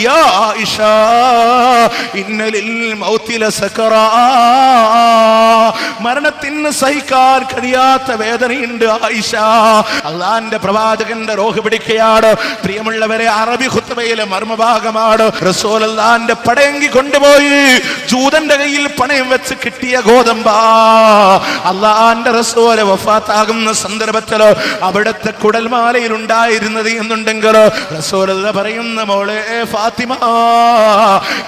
യാ ആയിഷ ഇന്നലിൽ മൗതി ലസകറാ, മരണത്തിന് സഹിക്കാൻ കഴിയാത്ത വേദനയുണ്ട് ആയിഷ. അള്ളാന്റെ പ്രവാചകന്റെ റൂഹ് പിടിക്കുകയാണ്. പ്രിയമുള്ളവരെ, അറബി ഖുത്ബയിലെ മർമ്മഭാഗമാണ്. റസൂൽ അള്ളാന്റെ പടയങ്കി കൊണ്ടുപോയി ജൂതന്റെ കയ്യിൽ പണയം വെച്ച് കിട്ടിയ ഗോതമ്പാ. അള്ളാന്റെ റസൂല് വഫാത്താകുന്ന സന്ദർഭത്തിൽ അവിടുത്തെ കുടൽമാലയിൽ ഉണ്ടായിരുന്നത് എന്നുണ്ടെങ്കിൽ റസൂൽ പറയുന്ന മോളെ ഫാത്തിമ,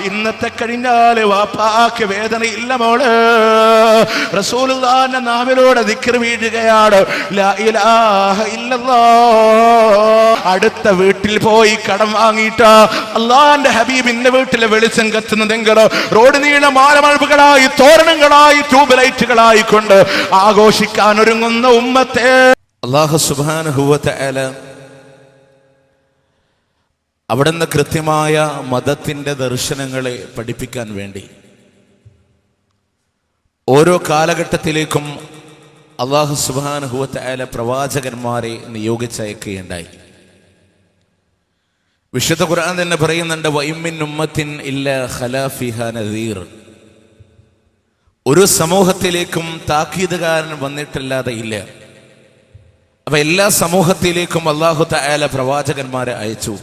ഇന്നത്തെ കഴിഞ്ഞാല് വാപ്പാക്ക് വേദനയില്ല മോളെ. റസൂലുള്ളാഹിന്റെ നാവിലൂടെ ദിക്ർ വീഴുകയാണ്, ലാ ഇലാഹ ഇല്ലല്ലാഹ്. അടുത്ത വീട്ടിൽ പോയി കടം വാങ്ങിയിട്ട് അള്ളാന്റെ ഹബീബിന്റെ വീട്ടിലെ വെളിച്ചം കത്തുന്നതെങ്കിൽ റോഡ് നീള മാലമഴകളായി തോരണങ്ങളായി ട്യൂബ് ലൈറ്റുകളായി കൊണ്ട് ആഘോഷിക്കാൻ ഒരുങ്ങുന്ന ഉമ്മത്തെ അല്ലാഹു സുബ്ഹാനഹു വ തആല അവിടുന്ന് കൃത്യമായ മതത്തിന്റെ ദർശനങ്ങളെ പഠിപ്പിക്കാൻ വേണ്ടി ഓരോ കാലഘട്ടത്തിലേക്കും അല്ലാഹു സുബ്ഹാനഹു വ തആല പ്രവാചകന്മാരെ നിയോഗിച്ചയക്കുകയുണ്ടായി. വിശുദ്ധ ഖുർആൻ തന്നെ പറയുന്നുണ്ട്, വഇമ്മിൻ ഉമ്മത്തിൻ ഇല്ലാ ഖലാ ഫിഹാ നദീർ. ഒരു സമൂഹത്തിലേക്കും താക്കീതുകാരൻ വന്നിട്ടില്ലാതെ ഇല്ല. അപ്പൊ എല്ലാ സമൂഹത്തിലേക്കും അല്ലാഹു തആല പ്രവാചകന്മാരെ അയച്ചു.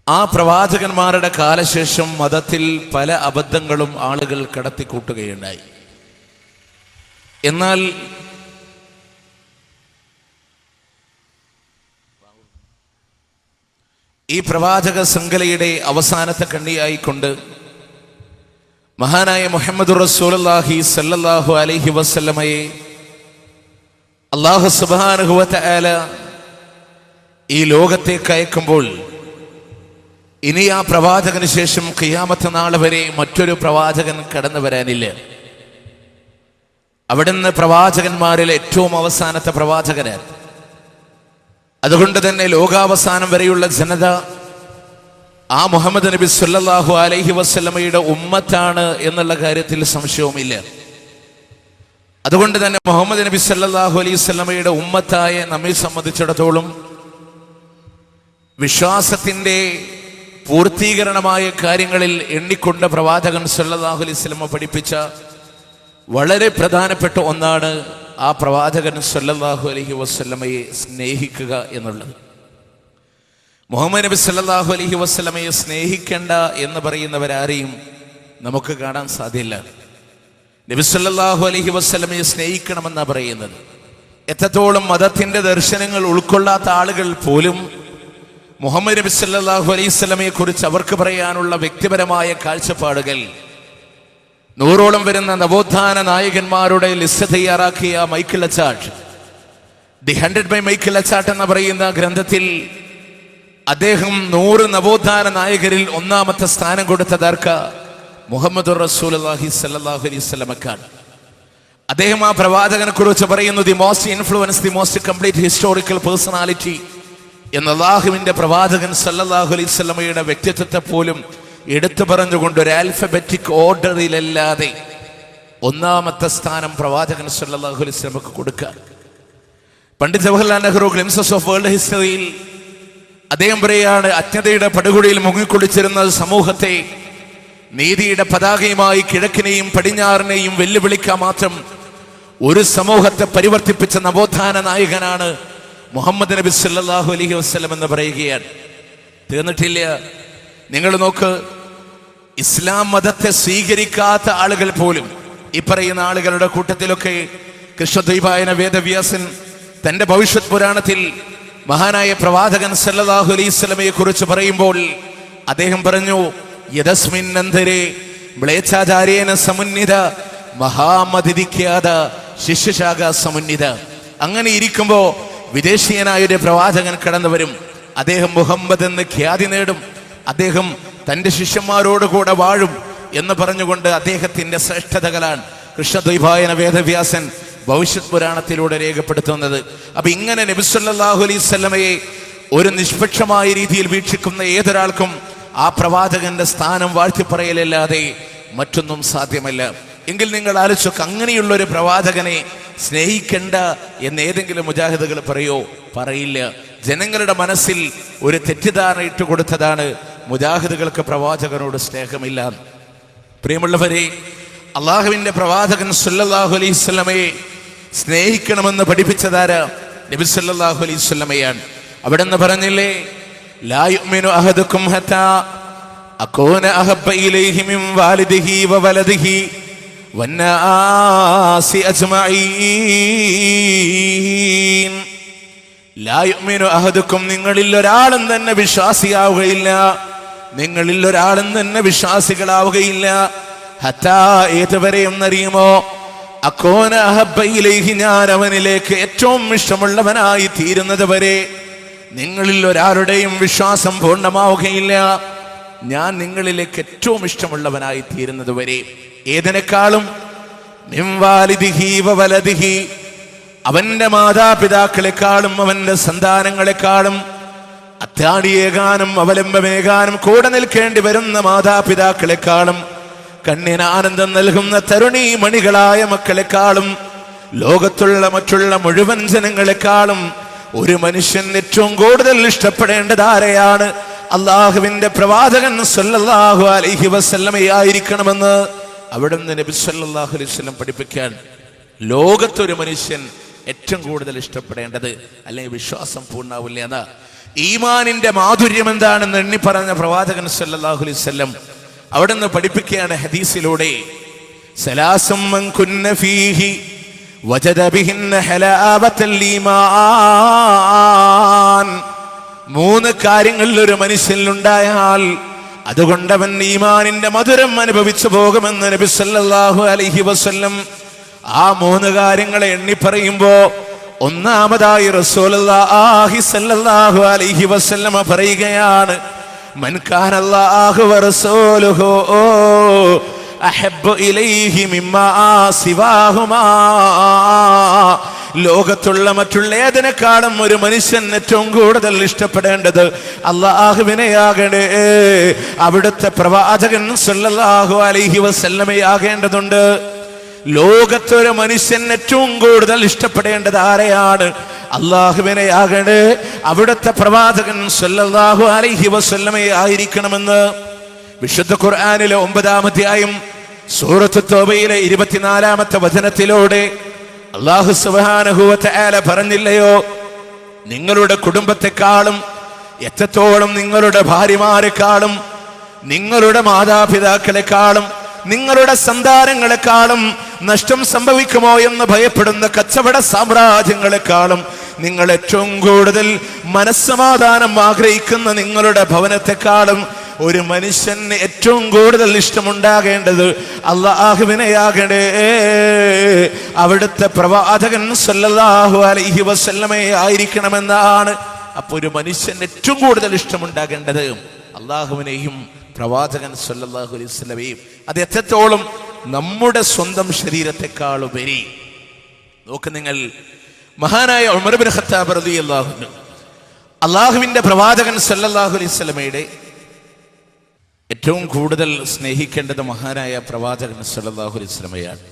ആ പ്രവാചകന്മാരുടെ കാലശേഷം മതത്തിൽ പല അബദ്ധങ്ങളും ആളുകൾ കടത്തിക്കൂട്ടുകയുണ്ടായി. എന്നാൽ ഈ പ്രവാചക ശൃംഖലയുടെ അവസാനത്തെ കണ്ണിയായിക്കൊണ്ട് മഹാനായ മുഹമ്മദ് റസൂലുള്ളാഹി സ്വല്ലല്ലാഹു അലൈഹി വസല്ലമയെ അല്ലാഹു സുബ്ഹാനഹു വ തആല ഈ ലോകത്തേക്ക് അയക്കുമ്പോൾ ഇനി ആ പ്രവാചകന് ശേഷം ഖിയാമത്ത് നാൾ വരെ മറ്റൊരു പ്രവാചകൻ കടന്നു വരാനില്ല. അവിടുന്ന് പ്രവാചകന്മാരിൽ ഏറ്റവും അവസാനത്തെ പ്രവാചകനാണ്. അതുകൊണ്ട് തന്നെ ലോകാവസാനം വരെയുള്ള ജനത ആ മുഹമ്മദ് നബി സല്ലല്ലാഹു അലൈഹി വസല്ലമയുടെ ഉമ്മത്താണ് എന്നുള്ള കാര്യത്തിൽ സംശയവുമില്ല. അതുകൊണ്ട് തന്നെ മുഹമ്മദ് നബി സല്ലല്ലാഹു അലൈഹി വസല്ലമയുടെ ഉമ്മത്തായ നമ്മെ സംബന്ധിച്ചിടത്തോളം വിശ്വാസത്തിന്റെ പൂർത്തീകരണമായ കാര്യങ്ങളിൽ എണ്ണിക്കൊണ്ട പ്രവാചകൻ സല്ലല്ലാഹു അലൈഹി വസല്ലമ പഠിപ്പിച്ച വളരെ പ്രധാനപ്പെട്ട ഒന്നാണ് ആ പ്രവാചകൻ സല്ലല്ലാഹു അലൈഹി വസല്ലമയെ സ്നേഹിക്കുക എന്നുള്ളത്. മുഹമ്മദ് നബി സല്ലല്ലാഹു അലൈഹി വസല്ലമയെ സ്നേഹിക്കേണ്ട എന്ന് പറയുന്നവരാരെയും നമുക്ക് കാണാൻ സാധ്യമല്ല. നബി സല്ലല്ലാഹു അലൈഹി വസല്ലമയെ സ്നേഹിക്കണമെന്നാണ് പറയുന്നത്. എത്രത്തോളം മതത്തിന്റെ ദർശനങ്ങൾ ഉൾക്കൊള്ളാത്ത ആളുകൾ പോലും മുഹമ്മദ് നബി സല്ലല്ലാഹു അലൈഹി വസല്ലമയെ കുറിച്ച് അവർക്ക് പറയാനുള്ള വ്യക്തിപരമായ കാഴ്ചപ്പാടുകൾ 100ഓളം വരുന്ന നവോത്ഥാന നായകന്മാരുടെ ലിസ്റ്റ് തയ്യാറാക്കിയ മൈക്കിൾ അച്ചാട്ട്, ദി 100 ബൈ മൈക്കിൾ അച്ചാട്ട് എന്ന് പറയുന്ന ഗ്രന്ഥത്തിൽ അദ്ദേഹം 100 നവോത്ഥാന നായകരിൽ ഒന്നാമത്തെ സ്ഥാനം കൊടുത്തതാർക്ക് മുഹമ്മദ് റസൂലുള്ളാഹി സ്വല്ലല്ലാഹു അലൈഹി വസല്ലമക്കാണ്. അദ്ദേഹം ആ പ്രവാചകനെ കുറിച്ച് പറയുന്നു, the most influence, the most complete historical personality എന്ന അല്ലാഹുവിന്റെ പ്രവാചകൻ സല്ലല്ലാഹു അലൈഹി വസല്ലമയുടെ വ്യക്തിത്വത്തെ പോലും എടുത്തു പറഞ്ഞുകൊണ്ട് ഒരു ആൽഫബറ്റിക് ഓർഡറിലല്ലാതെ ഒന്നാമത്തെ സ്ഥാനം പ്രവാചകൻ സല്ലല്ലാഹു അലൈഹി വസല്ലമക്ക് കൊടുക്കുക. Pandit Jawaharlal Nehru glimpses of world ഹിസ്റ്ററിയിൽ അദ്ദേഹം പറയാണ്, അജ്ഞതയുടെ പടുകുഴിയിൽ മുങ്ങിക്കുളിച്ചിരുന്ന സമൂഹത്തെ നീതിയുടെ പതാകയുമായി കിഴക്കിനെയും പടിഞ്ഞാറിനെയും വെല്ലുവിളിക്കാൻ മാത്രം ഒരു സമൂഹത്തെ പരിവർത്തിപ്പിച്ച നവോത്ഥാന നായകനാണ് മുഹമ്മദ് നബി സല്ലല്ലാഹു അലൈഹി വസല്ലം എന്ന് പറയുകയാണ്. തീർന്നിട്ടില്ല. നിങ്ങൾ നോക്ക്, ഇസ്ലാം മതത്തെ സ്വീകരിക്കാത്ത ആളുകൾ പോലും, ഈ പറയുന്ന ആളുകളുടെ കൂട്ടത്തിലൊക്കെ കൃഷ്ണദ്വൈപായന വേദവ്യാസൻ തന്റെ ഭവിഷ്യത് പുരാണത്തിൽ മഹാനായ പ്രവാചകൻ സല്ലല്ലാഹു അലൈഹി വസല്ലമയെ കുറിച്ച് പറയുമ്പോൾ അദ്ദേഹം പറഞ്ഞു, യദസ്മിന്നന്തരേ മ്ലേച്ഛാചാര്യേന സമുന്നിത മഹാമതിരിക്കാത ശിഷ്യശാഖ സമുന്നിത. അങ്ങനെ ഇരിക്കുമ്പോ വിദേശീയനായൊരു പ്രവാചകൻ കടന്നു വരും. അദ്ദേഹം മുഹമ്മദ് എന്ന് ഖ്യാതി നേടും. അദ്ദേഹം തൻ്റെ ശിഷ്യന്മാരോട് കൂടെ വാഴും എന്ന് പറഞ്ഞുകൊണ്ട് അദ്ദേഹത്തിന്റെ ശ്രേഷ്ഠതകളാണ് കൃഷ്ണദ്വൈപായന വേദവ്യാസൻ ഭവിഷ്യത് പുരാണത്തിലൂടെ രേഖപ്പെടുത്തുന്നത്. അപ്പൊ ഇങ്ങനെ നബി സല്ലല്ലാഹു അലൈഹി വസല്ലമയെ ഒരു നിഷ്പക്ഷമായ രീതിയിൽ വീക്ഷിക്കുന്ന ഏതൊരാൾക്കും ആ പ്രവാചകന്റെ സ്ഥാനം വാഴ്ത്തിപ്പറയലല്ലാതെ മറ്റൊന്നും സാധ്യമല്ല. എങ്കിൽ നിങ്ങൾ ആലോചിച്ചൊക്കെ, അങ്ങനെയുള്ള ഒരു പ്രവാചകനെ സ്നേഹിക്കണ്ട എന്ന് ഏതെങ്കിലും മുജാഹിദുകൾ പറയോ? പറയില്ല. ജനങ്ങളുടെ മനസ്സിൽ ഒരു തെറ്റിദ്ധാരണ ഇട്ടുകൊടുത്തതാണ് മുജാഹിദുകൾക്ക് പ്രവാചകനോട് സ്നേഹമില്ല. പ്രിയമുള്ളവരെ, അള്ളാഹുവിന്റെ പ്രവാചകൻ സല്ലല്ലാഹു അലൈഹി വസല്ലമയെ സ്നേഹിക്കണമെന്ന് പഠിപ്പിച്ചതാരാ? നബി സല്ലല്ലാഹു അലൈഹി വസല്ലമയാണ്. അവിടെന്ന് പറഞ്ഞില്ലേ, ലാ യുഅ്മിനു അഹദുക്കും ഹത്താ അകൂന അഹബ്ബ ഇലൈഹി മിൻ വാലിദിഹി വവലദിഹി വന്നാസി അജ്മഈൻ. ലാ യുഅ്മിനു അഹദുക്കും, നിങ്ങളിൽ ഒരാളും തന്നെ വിശ്വാസിയാവുകയില്ല, നിങ്ങളിൽ ഒരാളും തന്നെ വിശ്വാസികളാവുകയില്ല. ഹത്താ, ഏതുവരെ എന്നറിയുമോ? അകൂന അഹബ്ബ ഇലൈഹി, ഞാൻ അവനിലേക്ക് ഏറ്റവും ഇഷ്ടമുള്ളവനായി തീരുന്നത് വരെ നിങ്ങളിൽ ഒരാളുടെയും വിശ്വാസം പൂർണ്ണമാവുകയില്ല. ഞാൻ നിങ്ങളിലേക്ക് ഏറ്റവും ഇഷ്ടമുള്ളവനായി തീരുന്നത് വരെ. ഏതിനേക്കാളും? മിൻ വാലിദിഹി വവലദിഹി, അവന്റെ മാതാപിതാക്കളെക്കാളും അവന്റെ സന്താനങ്ങളെക്കാളും അത്താടിയേകാനും അവലംബമേകാനും കൂടെ നിൽക്കേണ്ടി വരുന്ന മാതാപിതാക്കളെക്കാളും കണ്ണിന് ആനന്ദം നൽകുന്ന തരുണീ മണികളായ മക്കളെക്കാളും ലോകത്തുള്ള മറ്റുള്ള മുഴുവൻ ജനങ്ങളെക്കാളും ഒരു മനുഷ്യൻ ഏറ്റവും കൂടുതൽ ഇഷ്ടപ്പെടേണ്ടത് ആരെയാണ്? അള്ളാഹുവിന്റെ പ്രവാചകൻ സല്ലല്ലാഹു അലൈഹി വസല്ലമയായിരിക്കണമെന്ന് അവിടുന്ന് നബി സല്ലല്ലാഹു അലൈഹി വസല്ലം പഠിപ്പിക്കാൻ, ലോകത്തൊരു മനുഷ്യൻ ഏറ്റവും കൂടുതൽ ഇഷ്ടപ്പെടേണ്ടത്, അല്ലെങ്കിൽ വിശ്വാസം പൂർണ്ണാവില്ല എന്ന ഈമാനിന്റെ മാധുര്യം എന്താണെന്ന് എണ്ണി പറഞ്ഞ പ്രവാചകൻ സല്ലല്ലാഹു അലൈഹി വസല്ലം അവിടുന്ന് പഠിപ്പിക്കുകയാണ് ഹദീസിലൂടെ, സലാസും മൻ കുന്ന ഫീഹി വജദ ബിഹിന്ന ഹലാവത്തൽ ഈമാൻ. 3 കാര്യങ്ങളിൽ ഒരു മനുഷ്യനിലുണ്ടായാൽ അതുകൊണ്ടവൻ ഈമാനിന്റെ മധുരം അനുഭവിച്ചു പോകുമെന്ന് നബി സല്ലല്ലാഹു അലൈഹി വസല്ലം ആ 3 കാര്യങ്ങളെ എണ്ണി പറയുമ്പോ ഒന്നാമതായി റസൂലുള്ളാഹി സല്ലല്ലാഹു അലൈഹി വസല്ലം പറയുകയാണ്, മൻ കാന അല്ലാഹു വറസൂലുഹു അഹബ്ബു ഇലൈഹി മിമ്മാ സിവാഹുമാ. ലോകത്തുള്ള മറ്റുള്ള ഏതിനേക്കാളും ഒരു മനുഷ്യൻ ഏറ്റവും കൂടുതൽ ഇഷ്ടപ്പെടേണ്ടത് അല്ലാഹുവിനെയാകണേ, അവിടുത്തെ പ്രവാചകൻ സല്ലല്ലാഹു അലൈഹി വസല്ലമയാകേണ്ടതുണ്ട്. ലോകത്തൊരു മനുഷ്യൻ ഏറ്റവും കൂടുതൽ ഇഷ്ടപ്പെടേണ്ടത് ആരെയാണ്? അല്ലാഹുവിനെയാകണേ, അവിടുത്തെ പ്രവാചകൻ സല്ലല്ലാഹു അലൈഹി വസല്ലമയായിരിക്കണമെന്ന് വിശുദ്ധ ഖുർആനിലെ 9-ാം അധ്യായം സൂറത്ത് തൗബയിലെ 24-ാമത്തെ വചനത്തിലൂടെ അല്ലാഹു സുബ്ഹാനഹു വ തആല പറഞ്ഞില്ലയോ, നിങ്ങളുടെ കുടുംബത്തെക്കാളും എത്രത്തോളം നിങ്ങളുടെ ഭാര്യമാരെക്കാളും നിങ്ങളുടെ മാതാപിതാക്കളെക്കാളും നിങ്ങളുടെ സന്താനങ്ങളെക്കാളും നഷ്ടം സംഭവിക്കുമോ എന്ന് ഭയപ്പെടുന്ന കച്ചവട സാമ്രാജ്യങ്ങളെക്കാളും നിങ്ങൾ ഏറ്റവും കൂടുതൽ മനസ്സമാധാനം ആഗ്രഹിക്കുന്ന നിങ്ങളുടെ ഭവനത്തെക്കാളും ഒരു മനുഷ്യന് ഏറ്റവും കൂടുതൽ ഇഷ്ടമുണ്ടാകേണ്ടത് അല്ലാഹുവിനെയാകണേ, അവിടുത്തെ പ്രവാചകൻ സല്ലല്ലാഹു അലൈഹി വസല്ലമയെ ആയിരിക്കണമെന്നാണ്. അപ്പൊ ഒരു മനുഷ്യന് ഏറ്റവും കൂടുതൽ ഇഷ്ടമുണ്ടാകേണ്ടത് അല്ലാഹുവിനെയും പ്രവാചകൻ സല്ലല്ലാഹു അലൈഹി വസല്ലമയും. അത് എത്രത്തോളം? നമ്മുടെ സ്വന്തം ശരീരത്തെക്കാളുപരി. നോക്ക് നിങ്ങൾ, മഹാനായ ഉമർ ഇബ്നു ഖത്താബ് റളിയല്ലാഹു അൻഹു അല്ലാഹുവിന്റെ പ്രവാചകൻ സല്ലല്ലാഹു അലൈഹി വസല്ലമയുടെ ഏറ്റവും കൂടുതൽ സ്നേഹിക്കേണ്ടത് മഹാനായ പ്രവാചകൻ സല്ലല്ലാഹു അലൈഹി വസല്ലമയാണ്.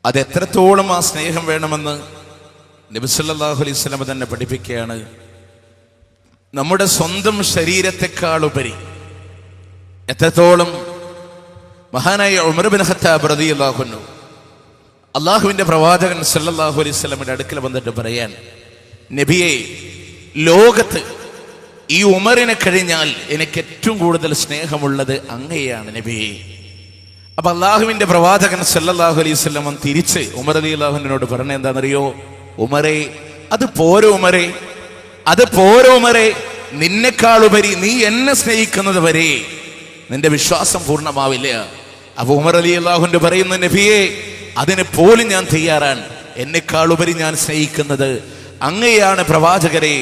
അത് എത്രത്തോളം ആ സ്നേഹം വേണമെന്ന് നബി സല്ലല്ലാഹു അലൈഹി വസല്ലമ തന്നെ പഠിപ്പിക്കുകയാണ്. നമ്മുടെ സ്വന്തം ശരീരത്തെക്കാളുപരി എത്രത്തോളം മഹാനായ ഉമർ ഇബ്നു ഖത്താബ് റളിയല്ലാഹു അൻഹു അല്ലാഹുവിന്റെ പ്രവാചകൻ സല്ലല്ലാഹു അലൈഹി വസല്ലമയുടെ അടുക്കൽ വന്നിട്ട് പറയാൻ, നബിയെ, ലോകത്ത് ഈ ഉമറിനെ കഴിഞ്ഞാൽ എനിക്ക് ഏറ്റവും കൂടുതൽ സ്നേഹമുള്ളത് അങ്ങയെയാണ് നബിയെ. അപ്പൊ അല്ലാഹുവിന്റെ പ്രവാചകൻ സല്ലല്ലാഹു അലൈഹി വസല്ലം തിരിച്ച് ഉമർ റളിയല്ലാഹു അൻഹുവിനോട് പറഞ്ഞ എന്താണെന്നറിയോ? ഉമറേ, അത് പോരോ ഉമറേ, അത് പോരോ ഉമറേ, നിന്നെക്കാളുപരി നീ എന്നെ സ്നേഹിക്കുന്നത് വരെ നിന്റെ വിശ്വാസം പൂർണ്ണമാവില്ല. അപ്പൊ ഉമർ റളിയല്ലാഹു അൻഹു പറയുന്ന, നബിയെ, അതിന് പോലും ഞാൻ തയ്യാറാണ്, എന്നെക്കാളുപരി ഞാൻ സ്നേഹിക്കുന്നത് അങ്ങയാണ് പ്രവാചകരെ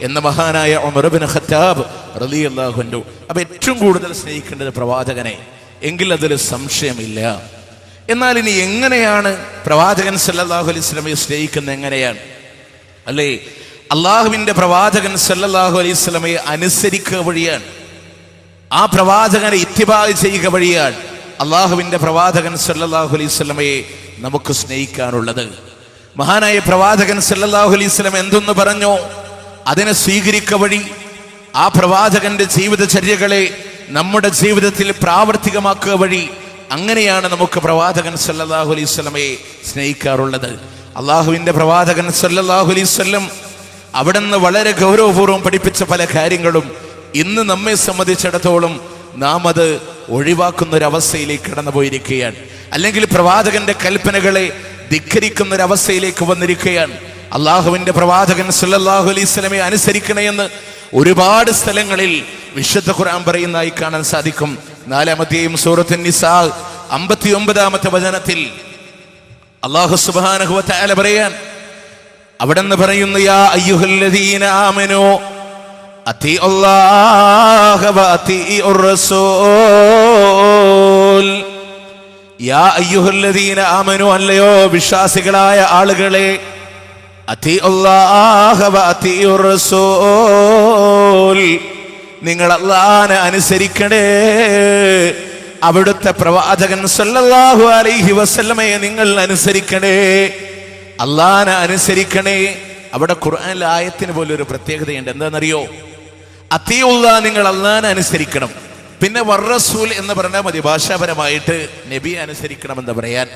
എന്ന മഹാനായ ഉമർ ഇബ്നു ഖത്താബ് റളിയല്ലാഹു അൻഹു. അപ്പൊ ഏറ്റവും കൂടുതൽ സ്നേഹിക്കേണ്ടത് പ്രവാചകനെ, എങ്കിൽ അതിൽ സംശയമില്ല. എന്നാൽ ഇനി എങ്ങനെയാണ് പ്രവാചകൻ സല്ലല്ലാഹു അലൈഹി വസല്ലമയെ സ്നേഹിക്കുന്നത്? എങ്ങനെയാണ്? അല്ലേ, അള്ളാഹുവിന്റെ പ്രവാചകൻ സല്ലല്ലാഹു അലൈഹി വസല്ലമയെ അനുസരിക്കുക വഴിയാണ്, ആ പ്രവാചകനെ ഇത്തിബാ ചെയ്യുക വഴിയാണ് അള്ളാഹുവിന്റെ പ്രവാചകൻ സല്ലല്ലാഹു അലൈഹി വസല്ലമയെ നമുക്ക് സ്നേഹിക്കാനുള്ളത്. മഹാനായ പ്രവാചകൻ സല്ലല്ലാഹു അലൈഹി വസല്ലം എന്തെന്ന് പറഞ്ഞു? അതിനെ സ്വീകരിക്ക വഴി ആ പ്രവാചകന്റെ ജീവിതചര്യകളെ നമ്മുടെ ജീവിതത്തിൽ പ്രാവർത്തികമാക്കുക വഴി അങ്ങനെയാണ് നമുക്ക് പ്രവാചകൻ സല്ലല്ലാഹു അലൈഹി വസല്ലമയെ സ്നേഹിക്കാറുള്ളത്. അള്ളാഹുവിന്റെ പ്രവാചകൻ സല്ലല്ലാഹു അലൈഹി വസല്ലം അവിടുന്ന് വളരെ ഗൗരവപൂർവ്വം പഠിപ്പിച്ച പല കാര്യങ്ങളും ഇന്ന് നമ്മെ സംബന്ധിച്ചിടത്തോളം നാം അത് ഒഴിവാക്കുന്ന ഒരവസ്ഥയിലേക്ക് കടന്നുപോയിരിക്കുകയാണ്. അല്ലെങ്കിൽ പ്രവാചകന്റെ കൽപ്പനകളെ ധിക്കരിക്കുന്ന ഒരവസ്ഥയിലേക്ക് വന്നിരിക്കുകയാണ്. അള്ളാഹുവിന്റെ പ്രവാചകൻ സല്ലല്ലാഹു അലൈഹി വസല്ലമയെ അനുസരിക്കണമെന്ന് ഒരുപാട് സ്ഥലങ്ങളിൽ വിശുദ്ധ ഖുർആൻ പറയുന്നതായി കാണാൻ സാധിക്കും. 4-ാം സൂറത്തുൻ നിസാ 59-ാമത്തെ വചനത്തിൽ അല്ലാഹു സുബ്ഹാനഹു വ തആല പറയാൻ അവിടെന്ന് പറയുന്നു, യാ അയ്യുഹല്ലദീന ആമനൂ അത്തിഉല്ലാഹ വ അത്തിഉർ റസൂൽ. യാ അയ്യുഹല്ലദീന ആമനൂ, അല്ലയോ വിശ്വാസികളായ ആളുകളെ, അത്തിഉല്ലാഹ വ അത്തിഉർ റസൂൽ, നിങ്ങൾ അല്ലാഹുവിനെ അനുസരിക്കണേ, അവിടുത്തെ പ്രവാചകൻ സല്ലല്ലാഹു അലൈഹി വസല്ലമയെ നിങ്ങൾ അനുസരിക്കണേ, അല്ലാഹുവിനെ അനുസരിക്കണേ. അവിടെ ഖുർആനിലെ ആയത്തിന് പോലെ ഒരു പ്രത്യേകതയുണ്ട്. എന്താണെന്നറിയോ? അത്തിഉല്ലാഹ്, നിങ്ങൾ അല്ലാഹുവിനെ അനുസരിക്കണം. പിന്നെ വറസൂൽ എന്ന് പറഞ്ഞാൽ മതി ഭാഷാപരമായിട്ട് നബിയെ അനുസരിക്കണമെന്ന് പറയാൻ.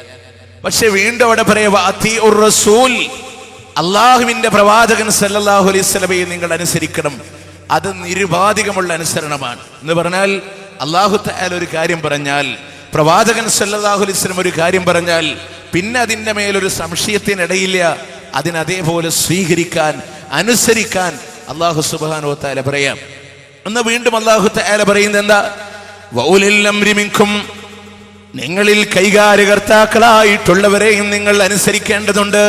പക്ഷെ വീണ്ടും അവിടെ പറയുക അത്തിഉർ റസൂൽ, അള്ളാഹുവിന്റെ പ്രവാചകൻ സല്ലല്ലാഹു അലൈഹി വസല്ലമയെ നിങ്ങൾ അനുസരിക്കണം. അത് നിരുപാധികമുള്ള അനുസരണമാണ് എന്ന് പറഞ്ഞാൽ അല്ലാഹു തആല ഒരു കാര്യം പറഞ്ഞാൽ, പ്രവാചകൻ സല്ലല്ലാഹു അലൈഹി വസല്ലം ഒരു കാര്യം പറഞ്ഞാൽ പിന്നെ അതിൻ്റെ മേലൊരു സംശയത്തിനിടയില്ല. അതിനതേപോലെ സ്വീകരിക്കാൻ, അനുസരിക്കാൻ അല്ലാഹു സുബ്ഹാനഹു വ തആല പറയാം. എന്ന് വീണ്ടും അല്ലാഹു തആല പറയുന്നത് എന്താ? വഉലിൽ അംരി മിൻകും, നിങ്ങളിൽ കൈകാര്യകർത്താക്കളായിട്ടുള്ളവരെയും നിങ്ങൾ അനുസരിക്കേണ്ടതുണ്ട്.